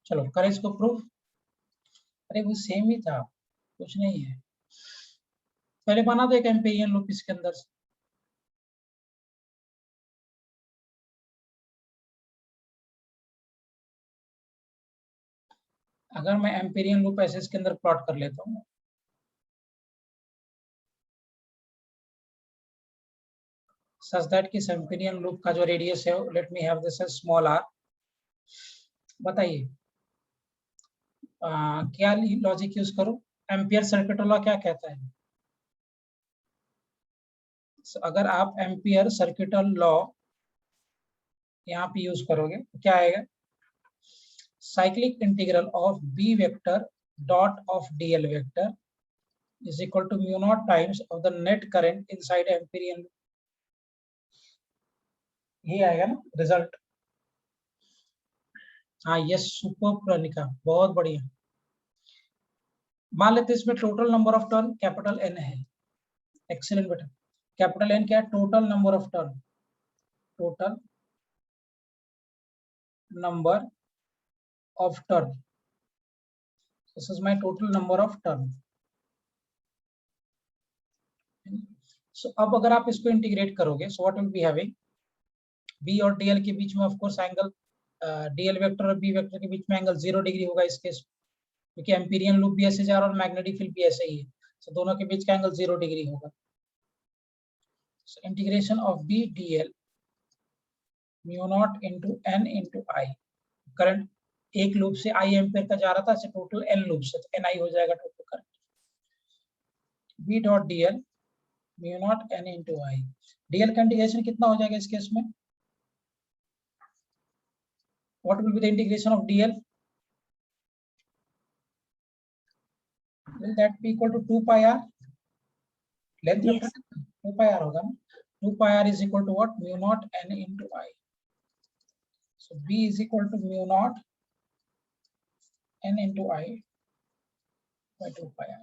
चलो करें इसको प्रूफ। अरे वो सेम ही था, कुछ नहीं है। पहले बना दो एक एम्पेरियन लूप इसके अंदर से। अगर मैं एम्पेरियन लूप ऐसे इसके अंदर प्लॉट कर लेता हूँ, सच दैट कि एम्पेरियन लूप का जो रेडियस है, let me have this as small r. बताइए क्या लॉजिक यूज करो, एम्पियर सर्किट लॉ क्या कहता है। अगर आप एम्पियर सर्किटल लॉ यहाँ पे यूज करोगे तो क्या आएगा, cyclic integral of B vector dot of DL vector is equal to mu naught times of the net current inside एम्पिरियन। ये आएगा ना रिजल्ट। हाँ यस, सुपर प्रणिका, बहुत बढ़िया। मान लेते इसमें total number of turn capital N है। एक्सीलेंट बेटा। कैपिटल एन क्या है, total number of turn, total number of turn. This is my total number of turn. So अब अगर आप इसको इंटीग्रेट करोगे, so what will be having, B और डीएल के बीच में of course angle, DL vector और बी वेक्टर के बीच में एंगल 0 डिग्री होगा इस केस, क्योंकि एम्पीरियन लूप भी ऐसे जा रहा है और मैग्नेटिक फील्ड भी ऐसे ही है, तो दोनों के बीच का एंगल 0 डिग्री होगा। So integration of B dl mu naught into n into I। Current एक लूप से I एम्पेयर का जा रहा था, ऐसे टोटल n लूप से, तो ni हो जाएगा total current. B dot dl mu naught n into I। dl का इंटीग्रेशन कितना हो जाएगा इस केस में, what will be the integration of dl, will that be equal to 2 pi r? Length Yes. 2 pi r होगा ना. 2 pi r is equal to what? Mu naught n into I. So B is equal to mu naught n into I by 2 pi r.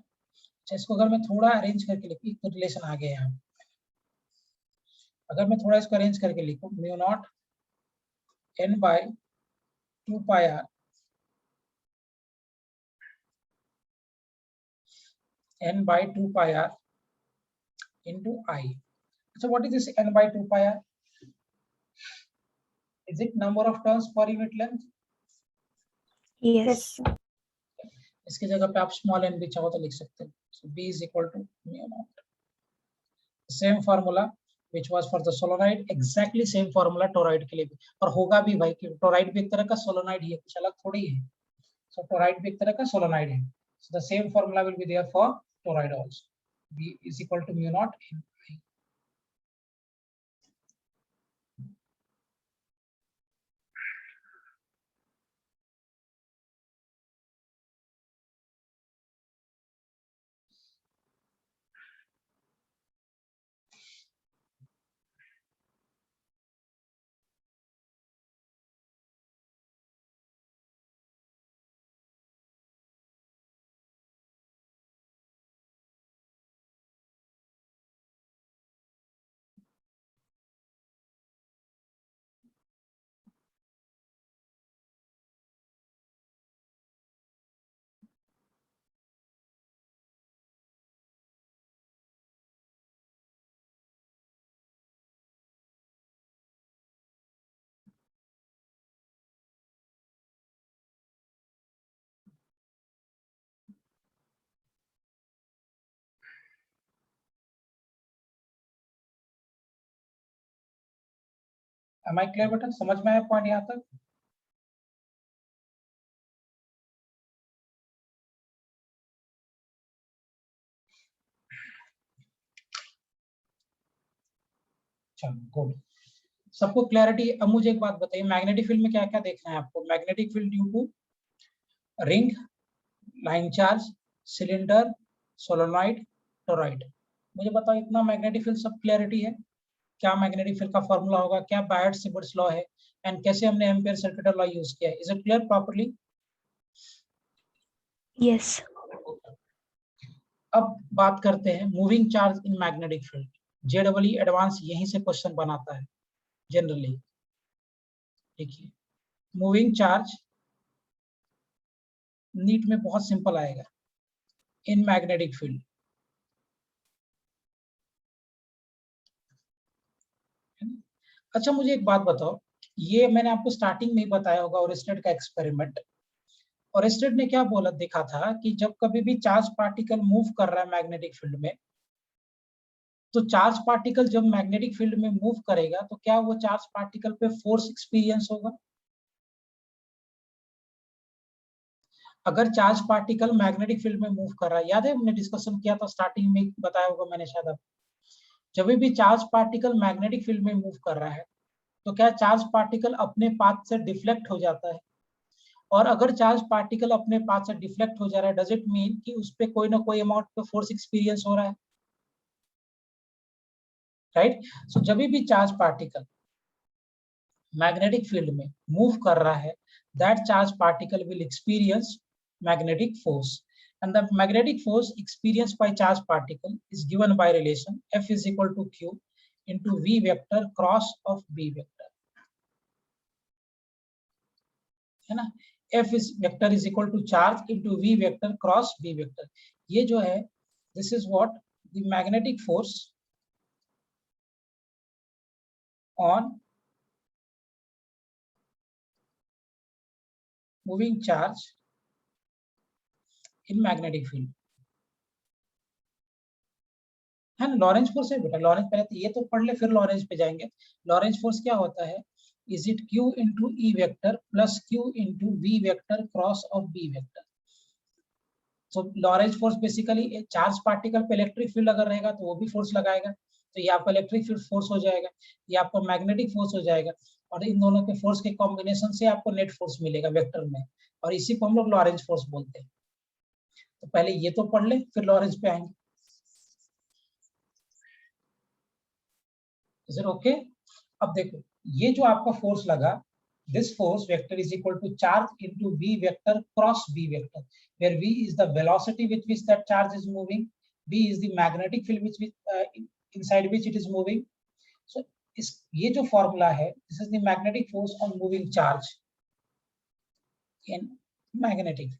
अच्छा, इसको अगर मैं थोड़ा arrange करके लिखूं, तो रिलेशन आ गया यहाँ. अगर मैं थोड़ा इसको अरेंज करके लिखूं, mu naught n by 2 pi r n by 2 pi r into I. So what is this n by 2 pi r? Is it number of turns per unit length? Yes. इसकी जगह पे आप small n भी चाहो तो लिख सकते हैं. So B is equal to mu naught. Same formula which was for the solenoid, exactly same formula toroid के लिए भी. और होगा भी भाई कि toroid भी एक तरह का solenoid ही है, कुछ अलग थोड़ी है. So toroid भी एक तरह का solenoid है. So the same formula will be there for toroid also. B is equal to mu naught in I. Am I clear बेटा? समझ में आया पॉइंट यहाँ तक? चलो गुड. सबको क्लैरिटी. अब मुझे एक बात बताइए, मैग्नेटिक फील्ड में क्या क्या देखना है आपको? Magnetic field due to ring, line charge, cylinder, solenoid, toroid. मुझे बताओ, इतना मैग्नेटिक फील्ड सब क्लैरिटी है? क्या मैग्नेटिक फील्ड का फॉर्मूला होगा, क्या बायट-सिबर्ट्स लॉ है, एंड कैसे हमने एम्पियर सर्किट लॉ यूज किया है? Is it clear properly? Yes. अब बात करते हैं moving charge in magnetic field. JW advance यहीं से क्वेश्चन बनाता है जनरली. देखिए, मूविंग चार्ज नीट में बहुत सिंपल आएगा इन मैग्नेटिक फील्ड. अच्छा, मुझे एक बात बताओ, ये मैंने आपको स्टार्टिंग में ही बताया होगा ओरेस्टेड का एक्सपेरिमेंट. ओरेस्टेड ने क्या बोला, देखा था कि जब कभी भी चार्ज पार्टिकल मूव कर रहा है मैग्नेटिक फील्ड में, तो चार्ज पार्टिकल जब मैग्नेटिक फील्ड में मूव करेगा तो क्या वो चार्ज पार्टिकल पे फोर्स एक्सपीरियंस होगा? अगर चार्ज पार्टिकल मैग्नेटिक फील्ड में मूव कर रहा है, याद है हमने डिस्कशन किया था स्टार्टिंग में, बताया होगा मैंने शायद आपको. जब भी चार्ज पार्टिकल मैग्नेटिक फील्ड में मूव कर रहा है तो क्या चार्ज पार्टिकल अपने पाथ से डिफ्लेक्ट हो जाता है? और अगर चार्ज पार्टिकल अपने पाथ से डिफ्लेक्ट हो जा रहा है, डज इट मीन कि उस पे कोई ना कोई अमाउंट पे फोर्स एक्सपीरियंस हो रहा है? राइट. सो जब भी चार्ज पार्टिकल मैग्नेटिक फील्ड में मूव कर रहा है, that charge particle will experience magnetic force, and the magnetic force experienced by charge particle is given by relation F is equal to Q into V vector cross of B vector. है ना? F is vector is equal to charge into V vector cross B vector. ये जो है, this is what the magnetic force on moving charge in magnetic field. है ना? Lorentz force है बेटा. Lorentz पहले तो ये तो पढ़ ले, फिर लॉरेंज पे जाएंगे. लॉरेंज फोर्स क्या होता है? Is it Q into E vector plus Q into V vector cross of B vector. तो Lorentz force basically charge particle पे इलेक्ट्रिक फील्ड अगर रहेगा तो वो भी फोर्स लगाएगा, तो ये आपका इलेक्ट्रिक फील्ड फोर्स हो जाएगा, ये आपका मैग्नेटिक फोर्स हो जाएगा, और इन दोनों के फोर्स के कॉम्बिनेशन से आपको नेट फोर्स मिलेगा वेक्टर में, और इसी को हम लोग लॉरेंज फोर्स बोलते हैं. तो पहले ये तो पढ़ ले, फिर लॉरेंस पे आएंगे। Is it okay? अब देखो, ये जो आपका फोर्स लगा, this force vector is equal to charge into v vector cross b vector, where v is the velocity with which that charge is moving, b is the magnetic field inside which it is moving. So ये जो formula है, this is the magnetic force on moving charge in magnetic,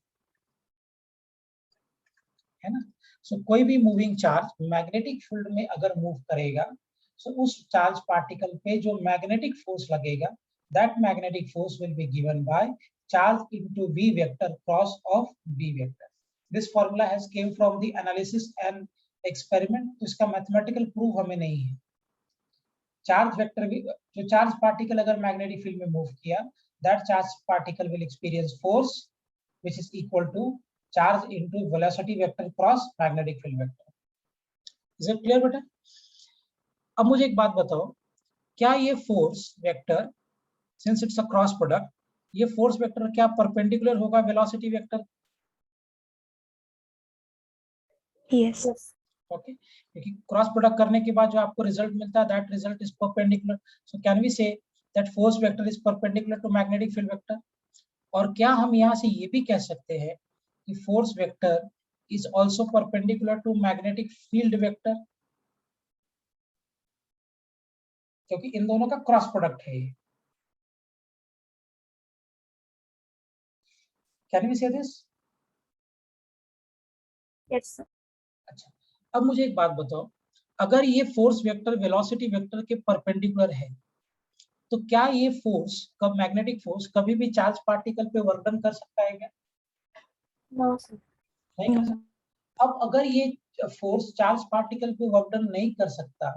है ना? So कोई भी moving charge magnetic field में अगर move करेगा, so उस चार्ज पार्टिकल पे जो मैग्नेटिक फोर्स लगेगा, that magnetic force will be given by charge into v vector cross of b vector. This formula has came from the analysis and experiment. तो इसका mathematical proof हमें नहीं है। Charge vector जो charge particle अगर magnetic field में move किया, that charge particle will experience force which is equal to charge into velocity vector cross magnetic field vector. Is it clear बेटा? अब मुझे एक बात बताओ, क्या ये force vector, since it's a cross product, ये फोर्स वेक्टर क्या परपेंडिकुलर होगा वेलोसिटी वेक्टर? Yes. ओके, क्योंकि क्रॉस प्रोडक्ट करने के बाद जो आपको रिजल्ट मिलता है, that result is perpendicular. So can we say that force vector is perpendicular to magnetic field vector? और क्या हम यहाँ से ये भी कह सकते हैं कि force vector is also perpendicular to magnetic field vector, क्योंकि इन दोनों का क्रॉस प्रोडक्ट है ये। Can we say this? Yes, sir. अच्छा, अब मुझे एक बात बताओ, अगर ये फोर्स वेक्टर वेलोसिटी वेक्टर के परपेंडिकुलर है, तो क्या ये फोर्स कब मैग्नेटिक फोर्स कभी भी चार्ज पार्टिकल पे वर्क डन कर सकता है क्या? No, sir. नहीं कर सकता। अब अगर ये फोर्स चार्ज पार्टिकल पे वर्क डन नहीं कर सकता,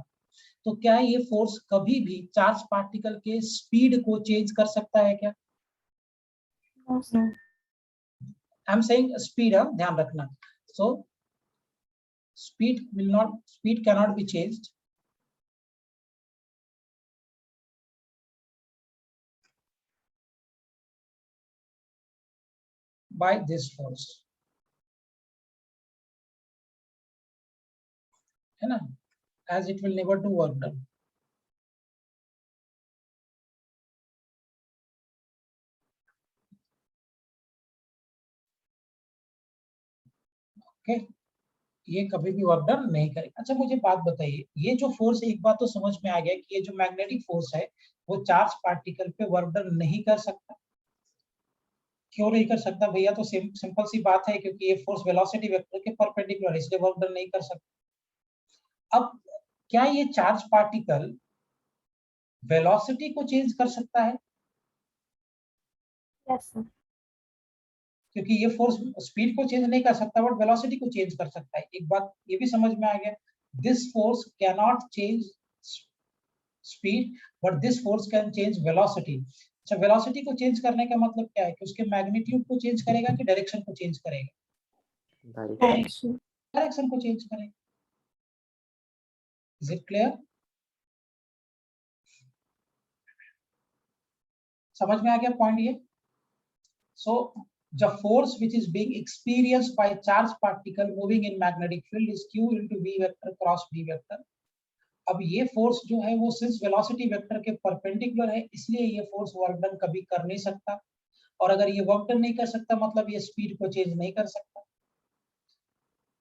तो क्या ये फोर्स कभी भी चार्ज पार्टिकल के स्पीड को चेंज कर सकता है क्या? No, sir. I am saying speed, ध्यान रखना। सो speed cannot be changed by this force, है ना? As it will never do work done. Okay, ये कभी भी वर्क डन नहीं करेगा। अच्छा मुझे बात बताइए, ये जो फोर्स, एक बात तो समझ में आ गया कि ये जो मैग्नेटिक फोर्स है वो चार्ज पार्टिकल पे वर्क डन नहीं कर सकता। क्यों नहीं कर सकता भैया? तो सिंपल सी बात है, क्योंकि ये फोर्स वेलोसिटी वेक्टर के परपेंडिकुलर है, इसलिए वर्क डन नहीं कर सकता। अब क्या ये चार्ज पार्टिकल वेलोसिटी को चेंज कर सकता है? Yes, sir. क्योंकि ये फोर्स स्पीड को चेंज नहीं कर सकता, बट वेलोसिटी को चेंज कर सकता है। एक बात ये भी समझ में आ गया, this force can not change speed, but this force can change velocity. अच्छा, वेलोसिटी को चेंज करने का मतलब क्या है? कि उसके मैग्नीट्यूड को चेंज करेगा कि डायरेक्शन को चेंज करेगा? Direction. डायरेक्शन को चेंज करेगा। Is it clear? समझ में आ गया पॉइंट ये? सो the force which is being experienced by charge particle moving in magnetic field is q into v vector cross b vector. अब ये फोर्स जो है वो सिंस वेलोसिटी वेक्टर के परपेंडिकुलर है, इसलिए ये फोर्स वर्क डन कभी कर नहीं सकता। और अगर ये वर्क डन नहीं कर सकता, मतलब ये स्पीड को चेंज नहीं कर सकता।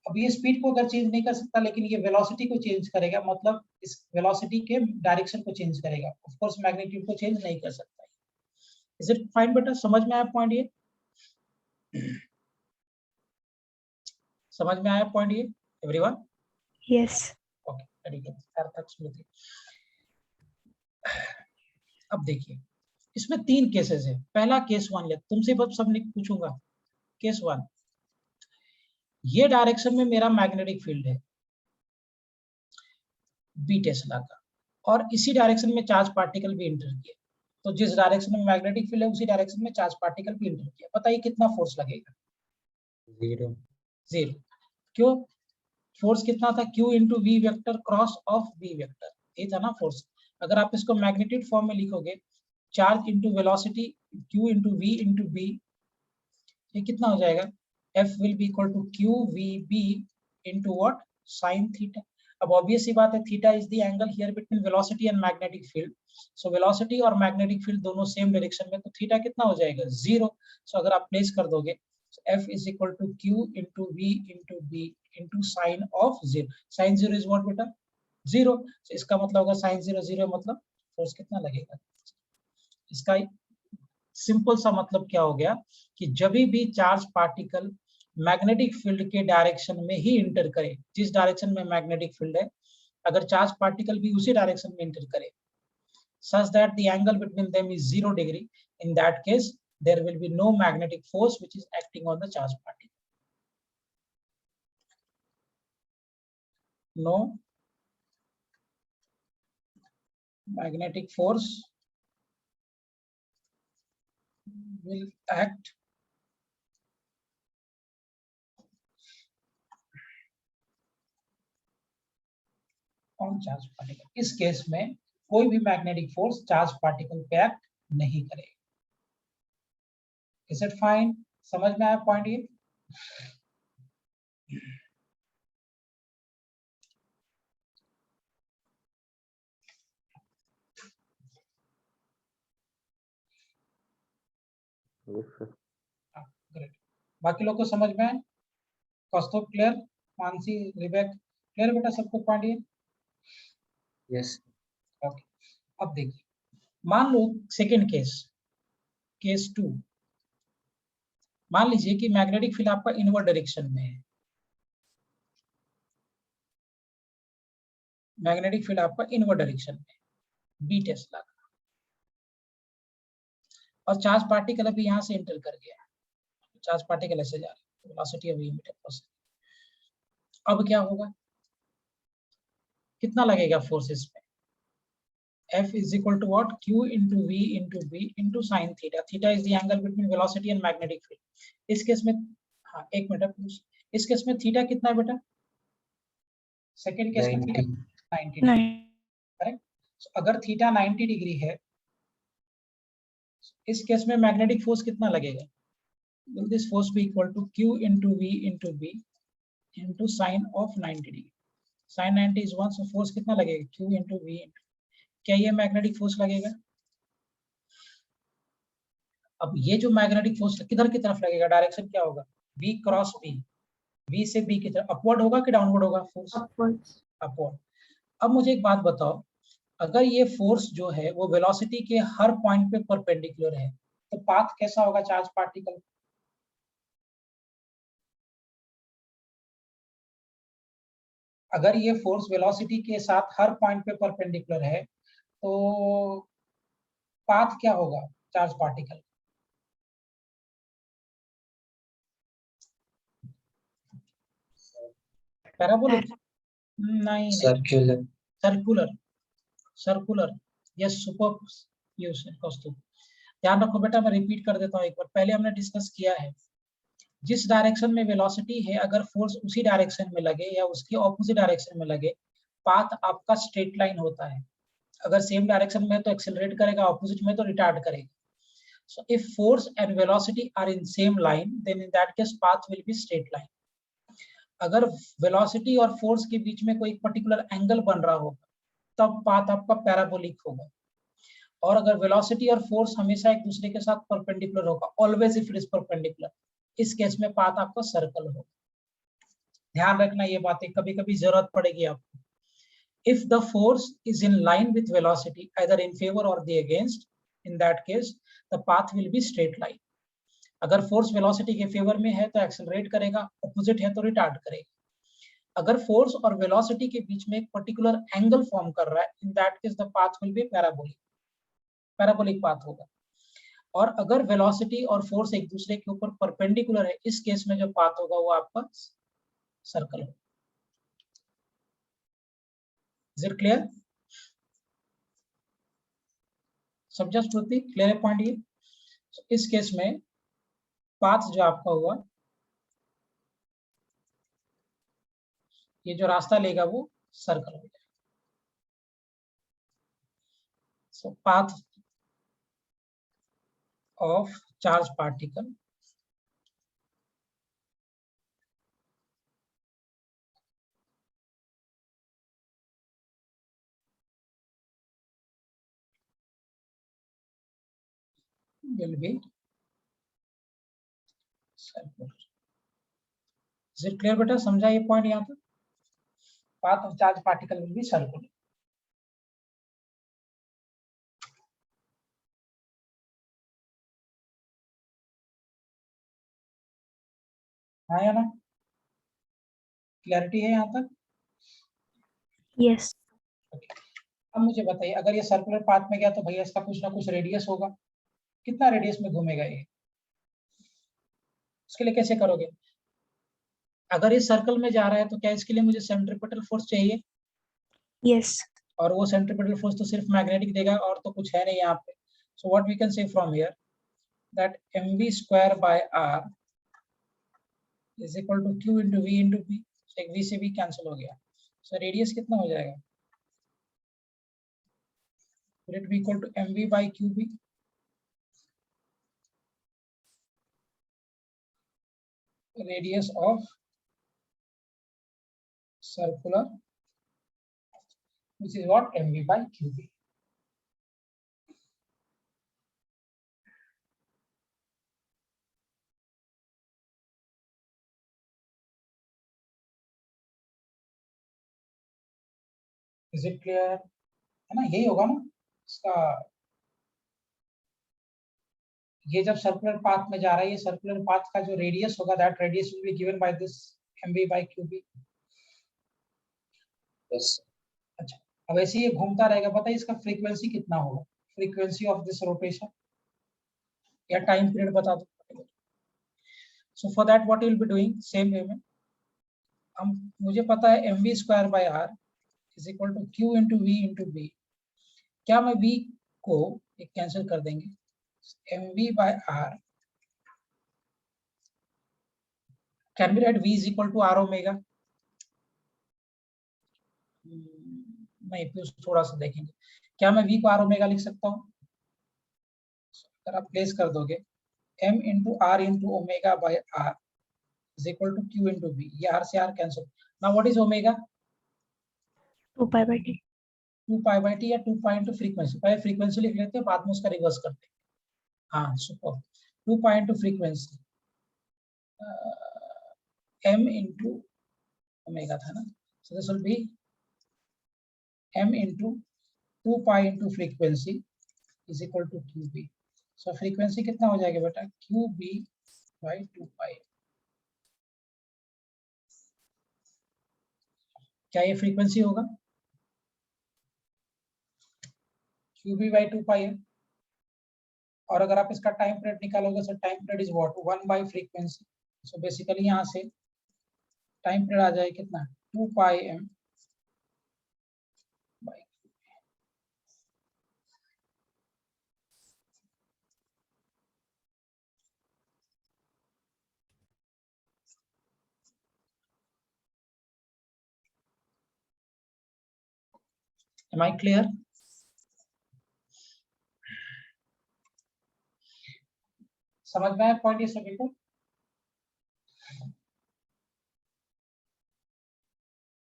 अब ये स्पीड को अगर चेंज नहीं कर सकता, लेकिन ये वेलोसिटी को चेंज करेगा, मतलब इस वेलोसिटी के डायरेक्शन को चेंज करेगा। ऑफ कोर्स मैग्नीट्यूड को चेंज नहीं कर सकता। इज इट फाइन बेटा? समझ में आया पॉइंट ये? समझ में आया पॉइंट ये everyone? Yes. Okay, very good, सार्थक स्मृति। अब देखिए, इसमें 3 केसेस है। पहला केस 1 ले, तुमसे बस सब पूछूंगा। केस 1, ये डायरेक्शन में मेरा मैग्नेटिक फील्ड है बी टेस्ला का, और इसी डायरेक्शन में चार्ज पार्टिकल भी एंटर किया। तो जिस डायरेक्शन में मैग्नेटिक फील्ड है उसी डायरेक्शन में चार्ज पार्टिकल भी एंटर किया। बताइए कितना फोर्स लगेगा? 0। क्यों? फोर्स कितना था? q into v vector cross of B vector, ये था ना फोर्स। अगर आप इसको मैग्नीट्यूड फॉर्म में लिखोगे, charge into velocity q into v into B, ये कितना हो जाएगा? F will be equal to QVB into what? Sin theta. अब ऑब्वियस सी बात है, theta is the angle here between velocity and magnetic field. So velocity और magnetic field दोनों same direction में, तो थीटा कितना हो जाएगा? 0. सो अगर आप प्लेस कर दोगे, F is equal to Q into V into B into sin of 0. Sin 0 is what बेटा? 0. So इसका मतलब होगा sin 0 0 मतलब फोर्स कितना लगेगा? इसका सिंपल सा मतलब क्या हो गया कि जब भी चार्ज पार्टिकल मैग्नेटिक फील्ड के डायरेक्शन में ही इंटर करे, जिस डायरेक्शन में मैग्नेटिक फील्ड है, अगर चार्ज पार्टिकल भी उसी डायरेक्शन में इंटर करे, such that the angle between them is 0 degree, in that case there will be no magnetic force which is acting on the charge particle. No magnetic force will act on charge particle. इस case में कोई भी magnetic force charge particle पे act नहीं करेगा. Is it fine? समझ में आया पॉइंट ये? ग्रेट. बाकी लोग को समझ में आए? कौस्तुभ क्लियर? मानसी, रिबेक क्लियर बेटा सबको पॉइंट ये? यस. ओके. अब देखिए, मान लो सेकंड केस, केस 2. मान लीजिए कि मैग्नेटिक फील्ड आपका इनवर्ड डायरेक्शन में है. मैग्नेटिक फील्ड आपका इनवर्ड डायरेक्शन में, बी टेस्ला का, और चार्ज पार्टिकल अभी यहां से एंटर कर गया. चार्ज पार्टिकल ऐसे जा रहा है, वेलोसिटी अभी मीटर पर सेकंड. अब क्या होगा? कितना लगेगा फोर्स इसमें? F is equal to what? Q into V into B into sin theta. Theta is the angle between velocity and magnetic field. इस केस में, हाँ एक मिनट, इस केस में थीटा कितना है बेटा? सेकेंड केस में थीटा 90 डिग्री, करेक्ट. अगर थीटा 90 डिग्री है, इस केस में मैग्नेटिक फोर्स कितना लगेगा? Will this force be equal to Q into V into B into sin of 90 degree? Sin 90 is 1, so force कितना लगेगा? Q into V into, क्या ये मैग्नेटिक फोर्स लगेगा? अब ये जो मैग्नेटिक फोर्स किधर की तरफ लगेगा? डायरेक्शन क्या होगा? V cross B. V से B की तरफ अपवर्ड होगा कि डाउनवर्ड होगा फोर्स? अपवर्ड. अब मुझे एक बात बताओ, अगर ये फोर्स जो है वो वेलोसिटी के हर पॉइंट पे परपेंडिकुलर है, तो पाथ कैसा होगा चार्ज पार्टिकल? अगर ये फोर्स वेलोसिटी के साथ हर पॉइंट पे परपेंडिकुलर है, तो पाथ क्या होगा चार्ज पार्टिकल? पैराबोलिक? नहीं, circular. Circular. Circular. Yes, super use Kaustubh. ध्यान रखो बेटा, मैं रिपीट कर देता हूँ एक बार. पहले हमने डिस्कस किया है, जिस डायरेक्शन में वेलोसिटी है, अगर फोर्स उसी डायरेक्शन में लगे या उसके ऑपोजिट डायरेक्शन में लगे, पाथ आपका स्ट्रेट लाइन होता है. अगर सेम डायरेक्शन में तो एक्सेलरेट करेगा, ऑपोजिट में तो रिटार्ड करेगा. So if force and velocity are in same line, then in that case path will be straight line. अगर वेलोसिटी और फोर्स के बीच में कोई पर्टिकुलर एंगल बन रहा होगा, तब पाथ आपका पैराबोलिक होगा. और अगर वेलोसिटी और फोर्स हमेशा एक दूसरे के साथ परपेंडिकुलर होगा, always if it is perpendicular, इस केस में पाथ आपका सर्कल होगा. ध्यान रखना ये बातें, कभी कभी जरूरत पड़ेगी आपको. If the force is in line with velocity, either in favor or the against, in that case the path will be straight line. अगर फोर्स वेलोसिटी के फेवर में है तो एक्सेलरेट करेगा, ऑपोजिट है तो रिटार्ड करेगा. अगर फोर्स और वेलोसिटी के बीच में एक पर्टिकुलर एंगल फॉर्म कर रहा है, इन that case the path will be parabolic. Parabolic path होगा. और अगर वेलोसिटी और फोर्स एक दूसरे के ऊपर परपेंडिकुलर है, इस केस में जो पाथ होगा वो आपका सर्कल होगा. Is it clear? समझा श्रुति? क्लियर है पॉइंट ये? इस केस में पाथ जो आपका हुआ, ये जो रास्ता लेगा वो सर्कल हो जाएगा. So path of charge particle will be circular. Is it clear बेटा? समझा ये पॉइंट यहाँ तक? Path of charge particle will be circular. हाँ या ना? क्लैरिटी है यहाँ तक? Yes. अब मुझे बताइए, अगर ये सर्कुलर पाथ में गया तो भैया इसका कुछ ना कुछ रेडियस होगा. कितना रेडियस में घूमेगा ये? उसके लिए कैसे करोगे? अगर ये सर्कल में जा रहा है तो क्या इसके लिए मुझे सेंट्रीपिटल फोर्स चाहिए? Yes. और वो सेंट्रीपिटल फोर्स तो सिर्फ मैग्नेटिक देगा और तो कुछ है नहीं यहाँ पे. So what we can say from here that mv square by r is equal to q into v into p. एक v से v कैंसिल हो गया. सो रेडियस कितना हो जाएगा? Will it be equal to mv by qb? Radius of circular, which is what? mv by qb. Is it clear? है ना, यही होगा ना इसका. ये जब सर्कुलर पाथ में जा रहा है, ये सर्कुलर पाथ का जो रेडियस होगा, that radius will be given by this mv by qb. Yes. अच्छा, अब ऐसे ये घूमता रहेगा. बताइए इसका फ्रीक्वेंसी कितना होगा? फ्रीक्वेंसी ऑफ दिस रोटेशन या टाइम पीरियड बता दो. So for that what you will be doing, same way में हम, मुझे पता है mv square by r is equal to q into v into b. क्या मैं v को एक कैंसिल कर देंगे? mv by r can be write v is equal to r omega. नहीं, फिर थोड़ा सा देखेंगे. क्या मैं v को r ओमेगा लिख सकता हूँ? अगर आप प्लेस कर दोगे m into r into omega by r is equal to q into v. ये r से r cancel. Now what is omega? 2 pi by t. 2 pi by T या 2 पाई इंटू फ्रीक्वेंसी. पहले फ्रीक्वेंसी लिख लेते हैं, बाद में उसका रिवर्स करते हैं. हाँ super. 2 pi into frequency m into omega था ना. So this will be m into 2 pi into frequency is equal to qb. सो फ्रीक्वेंसी कितना हो जाएगा बेटा? qb by 2 pi. क्या ये फ्रीक्वेंसी होगा? qb बाय 2 पाई है. और अगर आप इसका टाइम पीरियड निकालोगे sir, time period is what? 1 by frequency. So basically यहाँ से टाइम पीरियड आ जाए कितना? 2 pi m by. Am I clear? समझ में आया पॉइंट ये सभी को?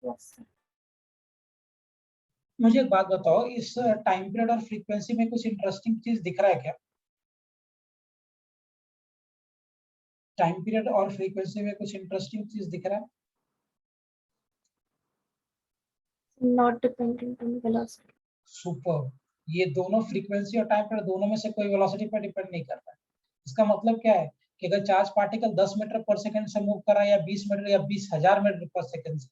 Yes. मुझे एक बात बताओ, इस टाइम पीरियड और फ्रीक्वेंसी में कुछ इंटरेस्टिंग चीज दिख रहा है क्या? टाइम पीरियड और फ्रीक्वेंसी में कुछ इंटरेस्टिंग चीज दिख रहा है? Not dependent on velocity. Super. ये दोनों फ्रीक्वेंसी और टाइम पीरियड दोनों में से कोई वेलोसिटी पर डिपेंड नहीं करता है. इसका मतलब क्या है कि अगर charge particle 10 metre per second से मूव कर रहा है या 20 मीटर या 20,000 मीटर पर सेकंड से,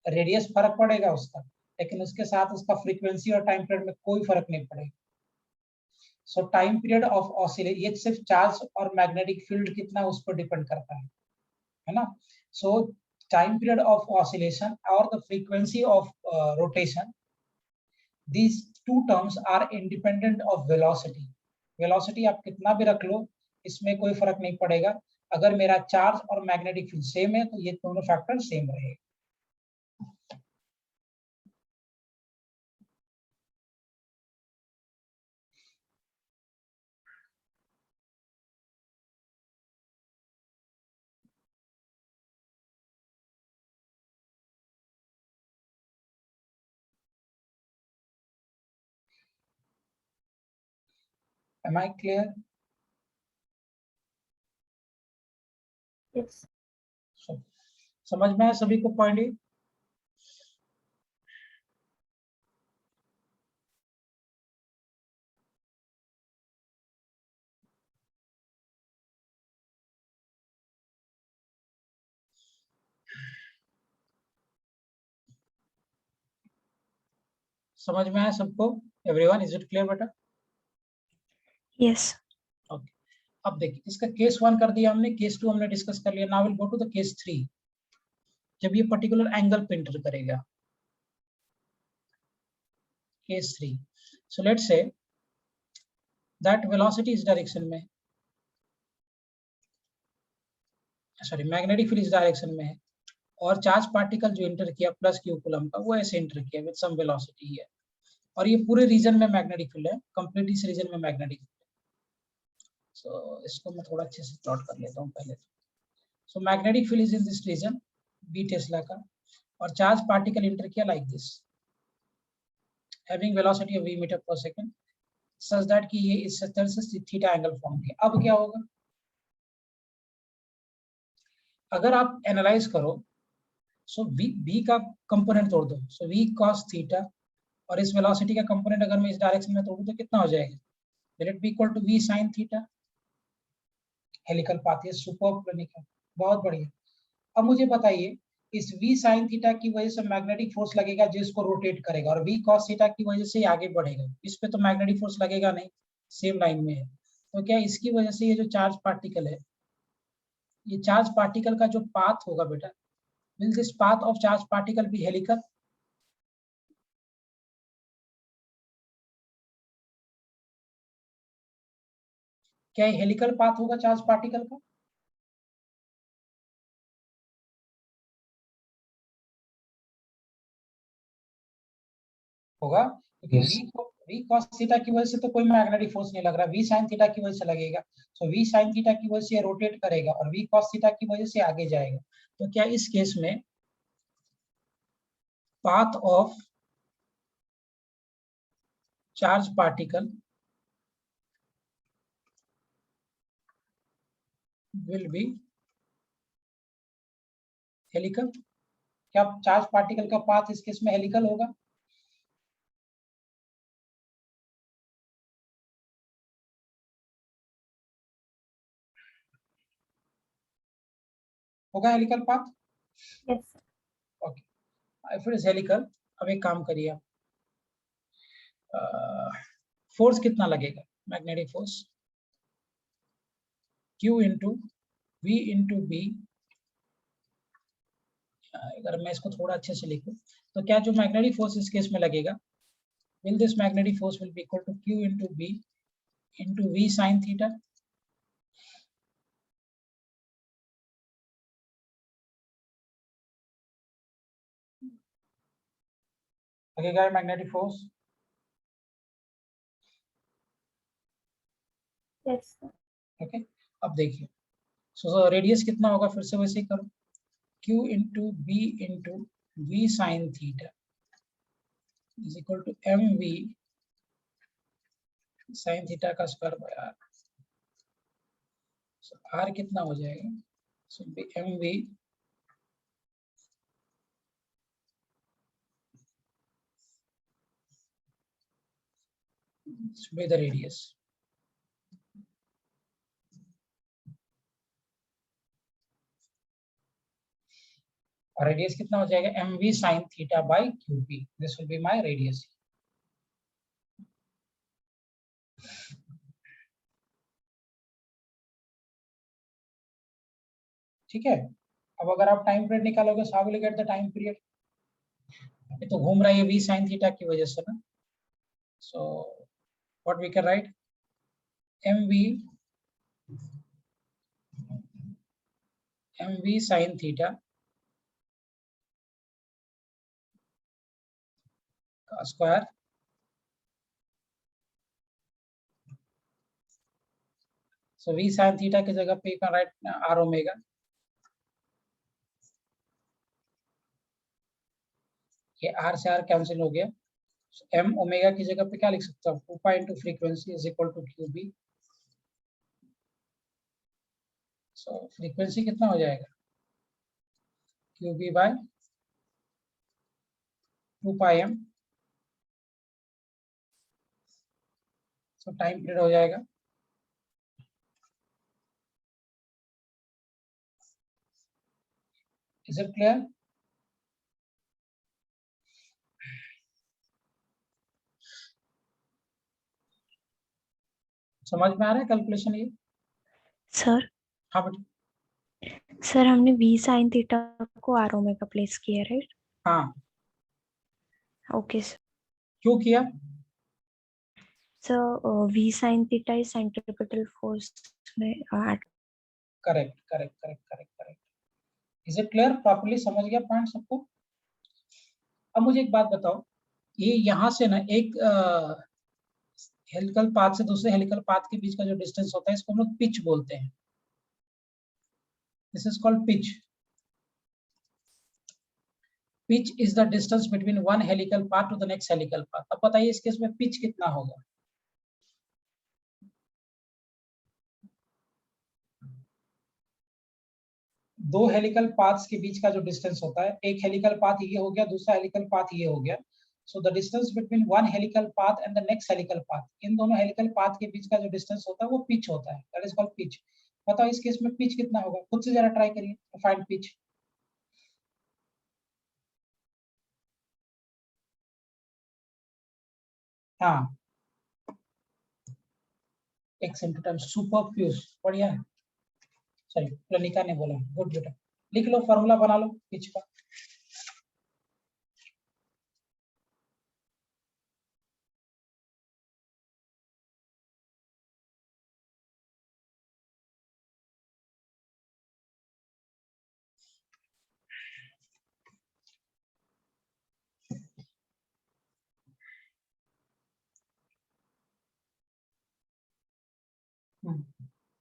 रेडियस फर्क पड़ेगा उसका, लेकिन उसके साथ उसका फ्रीक्वेंसी और टाइम पीरियड में कोई फर्क नहीं पड़ेगा. सो टाइम पीरियड ऑफ ऑसिलेशन, ये सिर्फ चार्ज और मैग्नेटिक फील्ड कितना उस पर डिपेंड करता है ना. So time period of oscillation और the frequency of rotation, these two terms are independent of velocity. Velocity आप कितना भी रख लो, इसमें कोई फर्क नहीं पड़ेगा. अगर मेरा चार्ज और मैग्नेटिक फील्ड सेम है तो ये दोनों फैक्टर सेम रहेगा. Am I clear? Yes. समझ में आया सभी को पॉइंट? ये समझ में आया सबको? एवरीवन, इज इट क्लियर बेटा? Yes. ओके, अब देखिए इसका केस 1 कर दिया हमने, केस 2 हमने डिस्कस कर लिया। Now will go to the case 3, जब ये पर्टिकुलर एंगल पे इंटर करेगा। Case 3, so let's say that velocity इस डायरेक्शन में, सॉरी मैग्नेटिक फील्ड इस डायरेक्शन में है, और चार्ज पार्टिकल जो इंटर किया प्लस क्यू कूलम का, वो ऐसे इंटर किया विद सम वेलोसिटी है, और ये पूरे रीजन में मैग्नेटिक फील्ड है, कंप्लीट इस रीजन में मैग्नेटिक फील्ड है। सो इसको मैं थोड़ा अच्छे से प्लॉट कर लेता हूँ पहले। So magnetic field is in this region B tesla का, और चार्ज पार्टिकल इंटर किया like this, having velocity of v metre per second, such that कि ये इस तरह से थीटा एंगल फॉर्म किया। अब क्या होगा, अगर आप एनालाइज करो, सो v का कंपोनेंट तोड़ दो, सो v cos थीटा, और इस वेलोसिटी का कंपोनेंट अगर मैं इस डायरेक्शन में तोड़ूं तो कितना हो जाएगा, will it be equal to v sin theta, helical path. ये सुपर निकल, बहुत बढ़िया। अब मुझे बताइए, इस v sin थीटा की वजह से मैग्नेटिक फोर्स लगेगा जो इसको रोटेट करेगा, और v cos थीटा की वजह से ये आगे बढ़ेगा, इस पे तो मैग्नेटिक फोर्स लगेगा नहीं, सेम लाइन में है। तो क्या इसकी वजह से ये जो चार्ज पार्टिकल है, ये चार्ज पार्टिकल का जो पाथ होगा बेटा, will this path of charge particle be helical? क्या ये हेलिकल पाथ होगा चार्ज पार्टिकल का? होगा, क्योंकि Yes. v cos थीटा की वजह से तो कोई मैग्नेटिक फोर्स नहीं लग रहा, v sin थीटा की वजह से लगेगा। सो v sin थीटा की वजह से रोटेट करेगा, और v cos थीटा की वजह से आगे जाएगा। तो क्या इस केस में path of charge particle will be helical? क्या चार्ज पार्टिकल का पाथ इस केस में हेलिकल होगा? होगा helical path? Yes. Okay, if it is helical, अब एक काम करिए आप, फोर्स कितना लगेगा, magnetic force Q into V into B. अगर मैं इसको थोड़ा अच्छे से लिखूं, तो क्या जो मैग्नेटिक फोर्स इस केस में लगेगा, will this magnetic force will be equal to Q into B into V sin theta? लगेगा मैग्नेटिक फोर्स? Yes. ओके, अब देखिए, सो रेडियस कितना होगा, फिर से वैसे ही करो, Q into B into V sin theta is equal to mv sin theta का square by r। so r कितना हो जाएगा, so mv by the radius। और रेडियस कितना हो जाएगा, mv sin theta by qb, this will be my radius। ठीक है, अब अगर आप टाइम पीरियड निकालोगे, so how will you get the time period? अभी तो घूम रहा है v sin theta की वजह से ना, so what we can write, mv sin theta का square, so v sin theta की जगह पे you can write r omega, ये r से r कैंसिल हो गया, so m ओमेगा की जगह पे क्या लिख सकता हूँ, 2 pi into frequency is equal to QB। सो फ्रीक्वेंसी कितना हो जाएगा, QB बाय 2πm। सो टाइम पीरियड हो जाएगा इज इट क्लियर? समझ में आ रहा है कैलकुलेशन ये? सर हाँ बेटा। सर हमने v sin थीटा को r ओमेगा प्लेस किया, राइट? हाँ, ओके सर। क्यों किया? Sir v sin theta is centripetal force में at correct correct correct correct correct. Is it clear? Properly समझ गया पॉइंट सबको? अब मुझे एक बात बताओ, ये यहाँ से ना एक हेलिकल पाथ से दूसरे हेलिकल पाथ के बीच का जो डिस्टेंस होता है इसको हम लोग पिच बोलते हैं। This is called pitch. Pitch is the distance between one helical path to the next helical path. अब बताइए इस केस में पिच कितना होगा? दो हेलिकल पाथ्स के बीच का जो डिस्टेंस होता है, एक हेलिकल पाथ ये हो गया, दूसरा हेलिकल पाथ ये हो गया। So the distance between one helical path and the next helical path, इन दोनों हेलिकल पाथ के बीच का जो डिस्टेंस होता है वो पिच होता है। That is called pitch. बताओ इस केस में पिच कितना होगा? खुद से जरा ट्राई करिए, फाइंड पिच। हाँ, एक सेंटर सुपर फ्यूज, बढ़िया है। सॉरी, प्लनिका ने बोला, गुड बेटा। लिख लो, फॉर्मूला बना लो पिच का।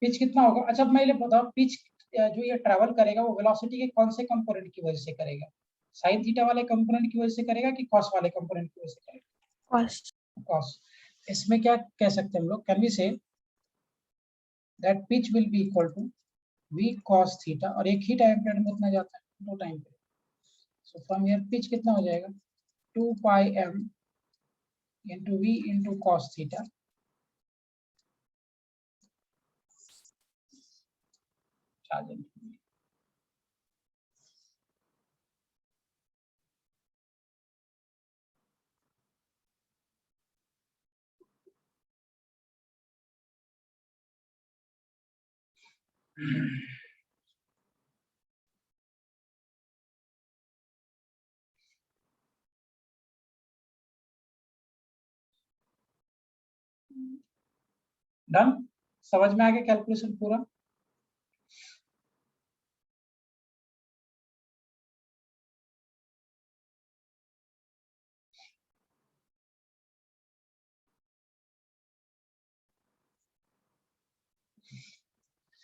पिच कितना होगा? अच्छा मैं ये बताओ, पिच जो ये ट्रैवल करेगा वो वेलोसिटी के कौन से कंपोनेंट की वजह से करेगा? साइन थीटा वाले कंपोनेंट की वजह से करेगा कि कॉस वाले कंपोनेंट की वजह से करेगा? cos। कॉस। इसमें क्या कह सकते हैं हम लोग? Can we say that pitch will be equal to v cos theta, और एक ही टाइम पीरियड में उतना जाता है, दो time period. So from here pitch कितना हो जाएगा? 2πm into v into cos theta. Done? समझ में आ गया कैलकुलेशन पूरा?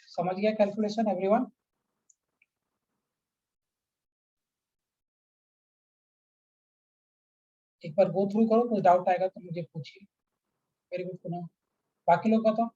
समझ गया कैलकुलेशन एवरीवन? एक बार गो थ्रू करो, कुछ डाउट आएगा तो मुझे पूछिए। वेरी गुड पुनः। बाकी लोग बताओ।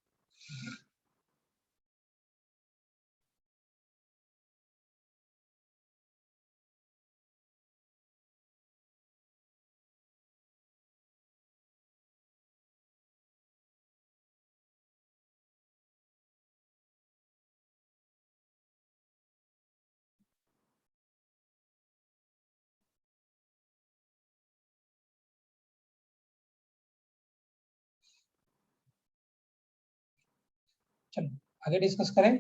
चलो आगे डिस्कस करें।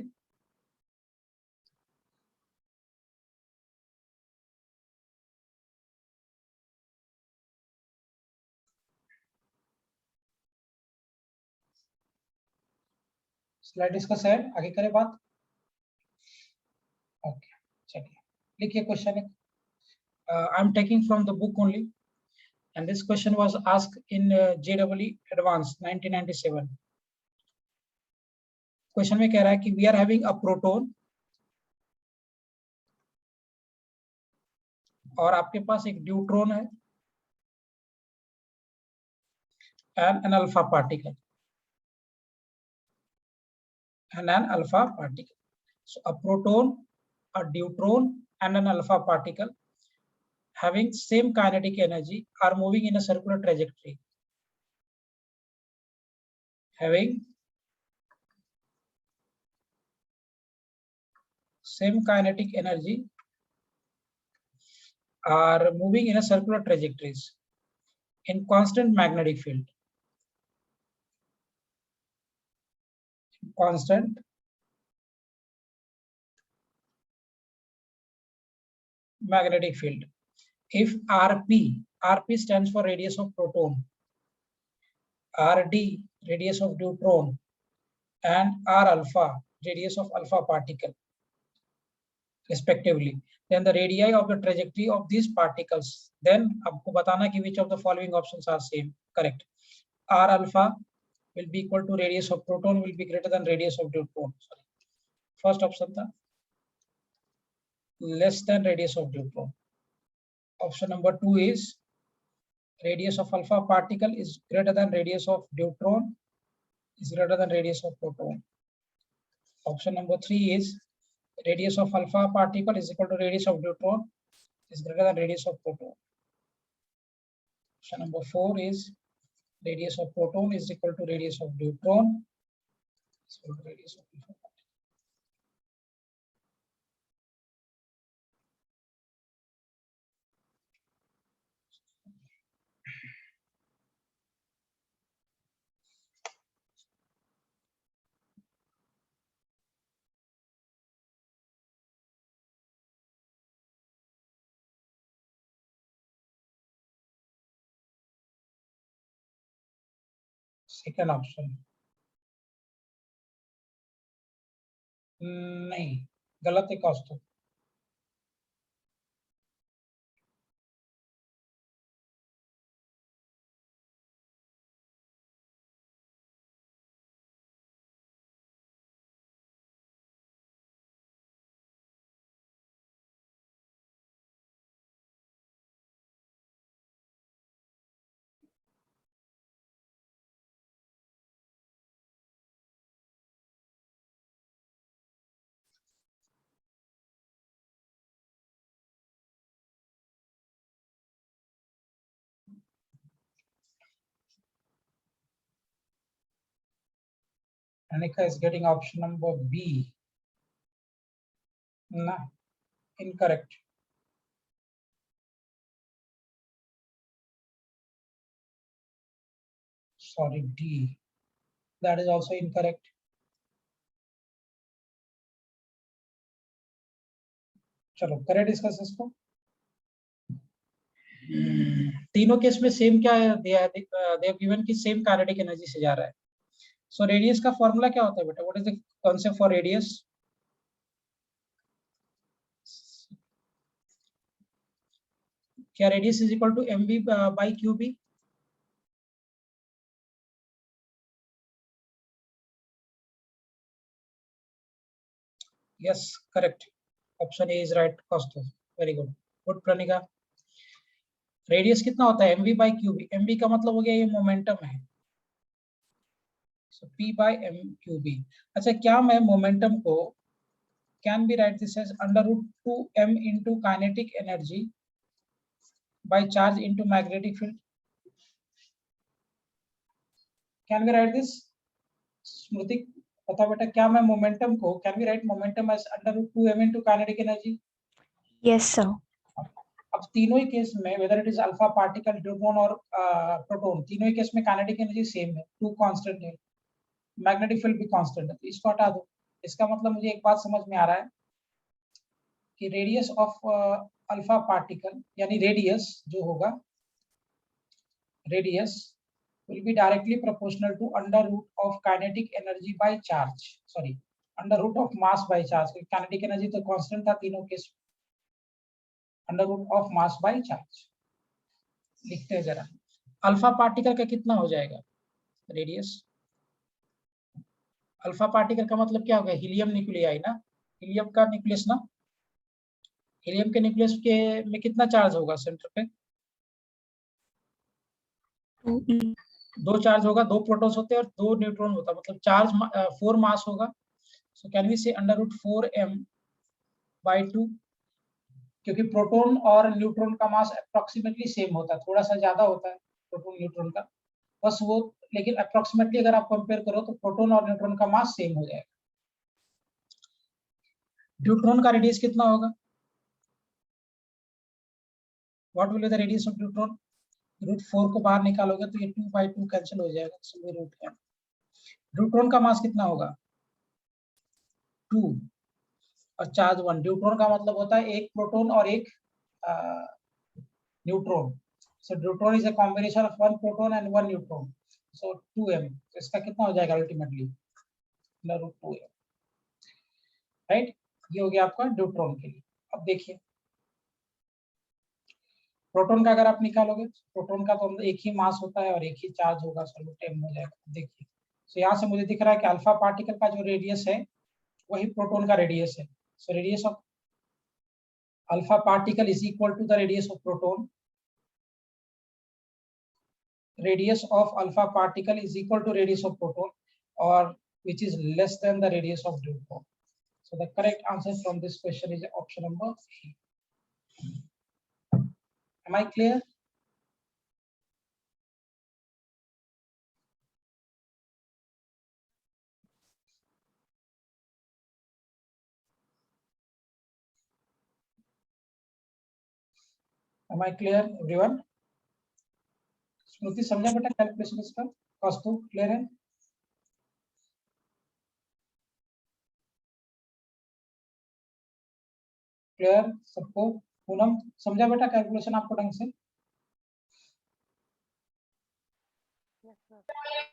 स्लाइड डिस्कस है, आगे करें बात। ओके, चलिए लिखिए क्वेश्चन है। I am taking from the book only, and this question was asked in JEE Advanced 1997। Question में कह रहा है कि we are having a proton और आपके पास एक ड्यूट्रॉन है and an alpha particle and an alpha particle। So a proton, a deuteron, and an alpha particle having same kinetic energy are moving in a circular trajectory. Having same kinetic energy are moving in a circular trajectories in constant magnetic field. Constant magnetic field. If Rp stands for radius of proton, Rd radius of deuteron, and R alpha radius of alpha particle respectively, then the radii of the trajectory of these particles, then आपको बताना कि which of the following options are same, correct. R alpha will be equal to radius of proton will be greater than radius of deuteron. Sorry. First option था less than radius of deuteron. Option number 2 is radius of alpha particle is greater than radius of deuteron is greater than radius of proton. Option number 3 is radius of alpha particle is equal to radius of deuteron is greater than radius of proton. Option number 4 is radius of proton is equal to radius of deuteron is equal to radius of alpha particle. Second option नहीं, गलत है cost. Anika is getting option number B. No, incorrect. Sorry, D. That is also incorrect. चलो करें discuss इसको. तीनों case में same क्या है, दे हैव गिवन की सेम काइनेटिक एनर्जी से जा रहा है. सो रेडियस का फॉर्मूला क्या होता है बेटा? What is the concept for radius? क्या radius is equal to mv by qb? Yes correct. Option A is right. Kaustubh very good. Good Pranika. Radius कितना होता है? mv by qb. mv का मतलब हो गया ये मोमेंटम है. So p by m qb. अच्छा, क्या मैं मोमेंटम को can be write this as under root 2m into kinetic energy by charge into magnetic field? Can we write this? स्मृति पता बेटा, क्या मैं मोमेंटम को can we write momentum as under root 2m into kinetic energy? Yes, sir. अब तीनों ही case में whether it is alpha particle, deuteron और proton, तीनों ही केस में kinetic energy सेम है, 2 कांस्टेंट है, मैग्नेटिक फील्ड भी कांस्टेंट है. तो इसको हटा दो. इसका मतलब मुझे एक बात समझ में आ रहा है कि रेडियस ऑफ अल्फा पार्टिकल यानी रेडियस जो होगा, radius will be directly proportional to under root of kinetic energy by charge. Sorry, under root of mass by charge. kinetic energy तो कांस्टेंट था तीनों case. Under root of mass by charge. लिखते हैं जरा. Alpha particle का कितना हो जाएगा रेडियस? अल्फा पार्टिकल का मतलब क्या होगा? हीलियम न्यूक्लियाई ना, हीलियम का न्यूक्लियस ना. हीलियम के न्यूक्लियस के में कितना चार्ज होगा सेंटर पे? 2e. 2 चार्ज होगा, 2 प्रोटॉन्स होते हैं और 2 न्यूट्रॉन होता है, मतलब चार्ज 4 मास होगा. सो कैन वी से √4m/2, क्योंकि प्रोटॉन और न्यूट्रॉन का मास अप्रोक्सीमेटली सेम होता है, थोड़ा सा ज्यादा होता है प्रोटॉन न्यूट्रॉन का, बस वो, लेकिन अप्रोक्सीमेटली अगर आप कंपेयर करो तो प्रोटॉन और न्यूट्रॉन का मास सेम हो जाएगा। ड्यूट्रॉन का रेडियस कितना होगा? What will be the radius of deuteron? √4 को बाहर निकालोगे तो ये 2/2 कैंसिल हो जाएगा, सो ये √m। ड्यूट्रॉन का मास कितना होगा? 2 और चार्ज 1। ड्यूट्रॉन का मतलब होता है एक प्रोटॉन और एक neutron. So deuteron is a combination of 1 proton and 1 neutron, so 2m। तो इसका कितना हो जाएगा अल्टीमेटली? √2m, right. ये हो गया आपका ड्यूट्रॉन के लिए। अब देखिए प्रोटॉन का अगर आप निकालोगे, प्रोटॉन का तो एक ही मास होता है और एक ही चार्ज होगा, सो √m हो जाएगा। देखिए तो यहाँ से मुझे दिख रहा है कि अल्फा पार्टिकल का जो रेडियस है वही प्रोटॉन का रेडियस है। So radius of alpha particle is equal to the radius of proton. Radius of alpha particle is equal to radius of proton, or which is less than the radius of neutron. So the correct answer from this question is option number A. Am I clear? Am I clear, everyone? स्मृति समझा बेटा calculation इसका? कौस्तुभ clear है? Clear सबको? पूनम समझा बेटा calculation आपको ढंग से?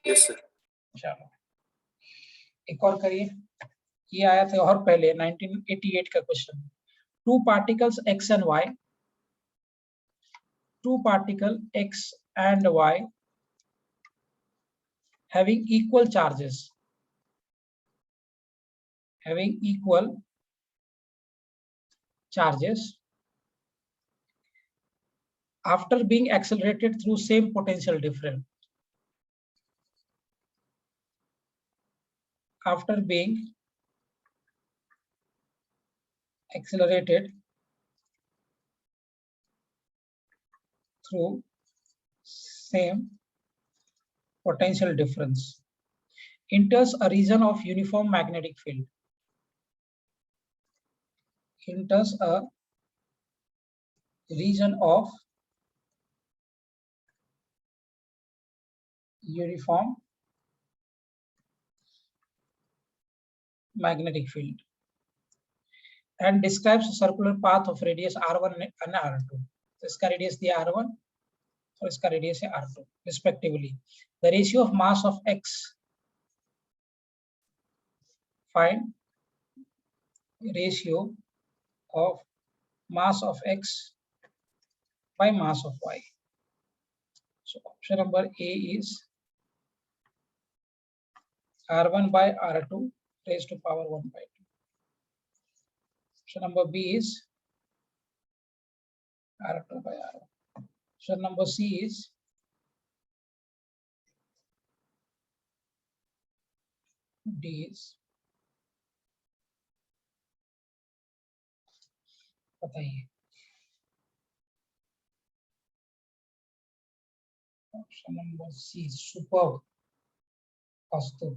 Yes, sir. चलो एक और करिए। ये आया था और पहले 1988 का question. Two particles x and y, two particle x and y having equal charges, after being accelerated through same potential difference, after being accelerated through same potential difference, enters a region of uniform magnetic field, enters a region of uniform magnetic field, and describes a circular path of radius r1 and r2. तो इसका radius दिया r1 और इसका radius है r2 respectively. The ratio of mass of x, find ratio of mass of x by mass of y. So option number A is r1 by r2 raised to power 1/2. Option number B is r2 by r1. Option number C is D is, बताइए। Option number C is superb. कौस्तुभ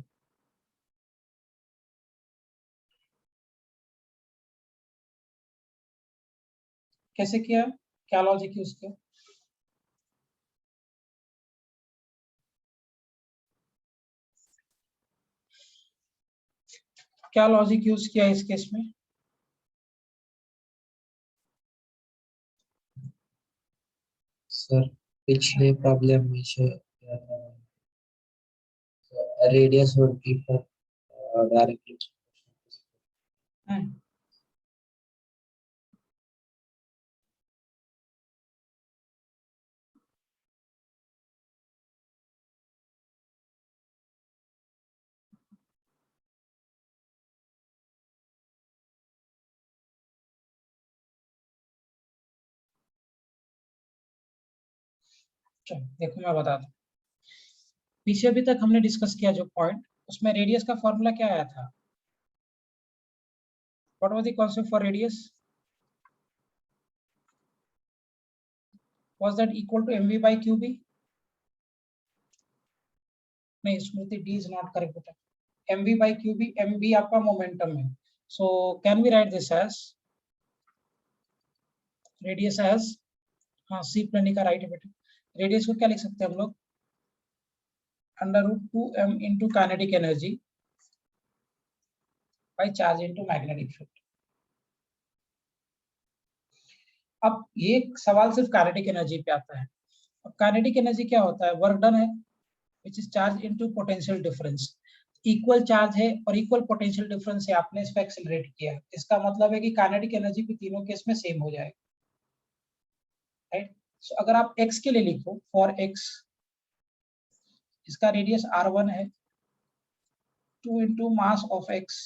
कैसे किया? क्या logic है उसके? क्या logic use किया इस case में? सर पिछले प्रॉब्लम में से रेडियस would be directly. चलो देखो मैं बता दूं। पीछे अभी तक हमने डिस्कस किया जो पॉइंट, उसमें रेडियस का फॉर्मूला क्या आया था? What was the concept for radius? Was that equal to mv by qb? नहीं, स्मृति, d is not correct बेटा. mv by qb, mv आपका मोमेंटम है. So can we write this as radius as, हाँ, c plane का right है बेटा. Radius को क्या लिख सकते हैं हम लोग? √2m into kinetic energy by charge into magnetic field. अब ये सवाल सिर्फ काइनेटिक एनर्जी पे आता है. अब काइनेटिक एनर्जी क्या होता है? वर्क डन है which is charge into potential difference. Equal charge है और इक्वल पोटेंशियल डिफरेंस से आपने इसको एक्सेलरेट किया. इसका मतलब है कि काइनेटिक एनर्जी भी तीनों केस में सेम हो जाएगा, राइट. सो अगर आप x के लिए लिखो, फॉर x इसका रेडियस r1 है, 2 into mass of x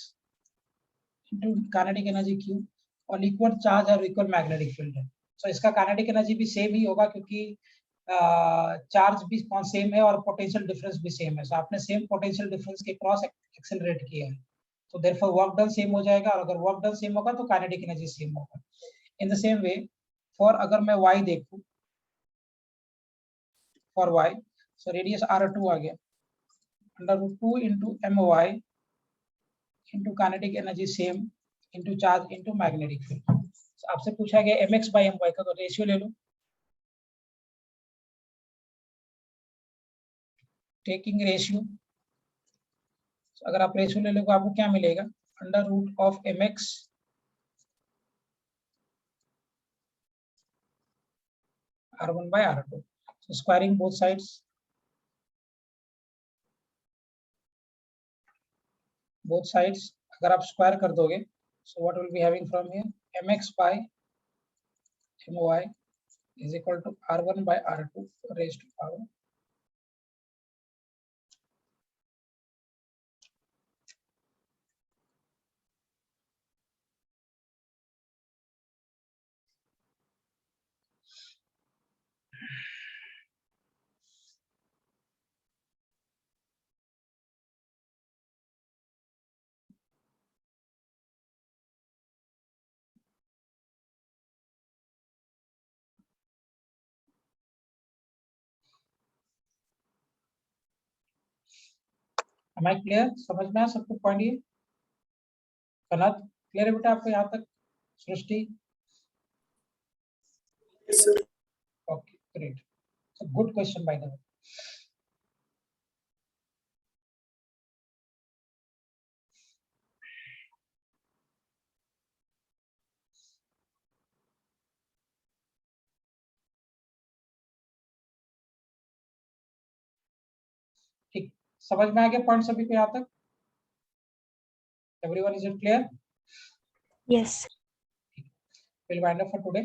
into kinetic energy q, और इक्वल चार्ज और इक्वल मैग्नेटिक फील्ड है. सो इसका काइनेटिक एनर्जी भी सेम ही होगा क्योंकि चार्ज भी सेम है और पोटेंशियल डिफरेंस भी सेम है. सो आपने सेम पोटेंशियल डिफरेंस के क्रॉस एक्सेलरेट किया है, तो देयरफॉर वर्क डन सेम हो जाएगा. और अगर वर्क डन सेम होगा तो काइनेटिक एनर्जी सेम होगा. In the same way for, अगर मैं y देखूं, for y, so radius r2 आ गया, √2 into my into kinetic energy same into charge into magnetic field. आपसे पूछा गया mx by my का, तो रेशियो ले लो. टेकिंग रेशियो, अगर आप रेशियो ले लोगे आपको क्या मिलेगा? √mx r1 by r2. So squaring both sides, अगर आप स्क्वायर कर दोगे, so what will be having from here? mx by my is equal to r1 by r2 raised to power. Am I clear? समझ में आया सबको point? ये कनक clear है बेटा आपको यहाँ तक? सृष्टि? Yes, sir. Okay, great. So good question by the way. ठीक, समझ में आ गया पॉइंट सभी को यहाँ तक? Everyone, is it clear? Yes. We'll wind up for today.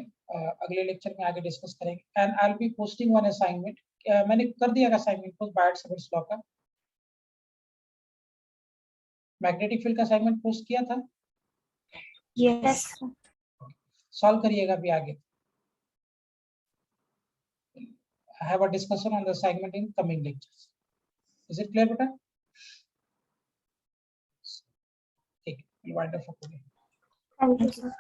अगले लेक्चर में आगे डिस्कस करेंगे. And I'll be posting one assignment. मैंने कर दिया असाइनमेंट पोस्ट बायट-सैवर्ट्स लॉ का. मैग्नेटिक फील्ड का असाइनमेंट पोस्ट किया था? Yes. सॉल्व करिएगा अभी आगे. I have a discussion on the assignment in coming lectures. Is it clear बेटा? ठीक, we'll wind up for today. Thank you, sir.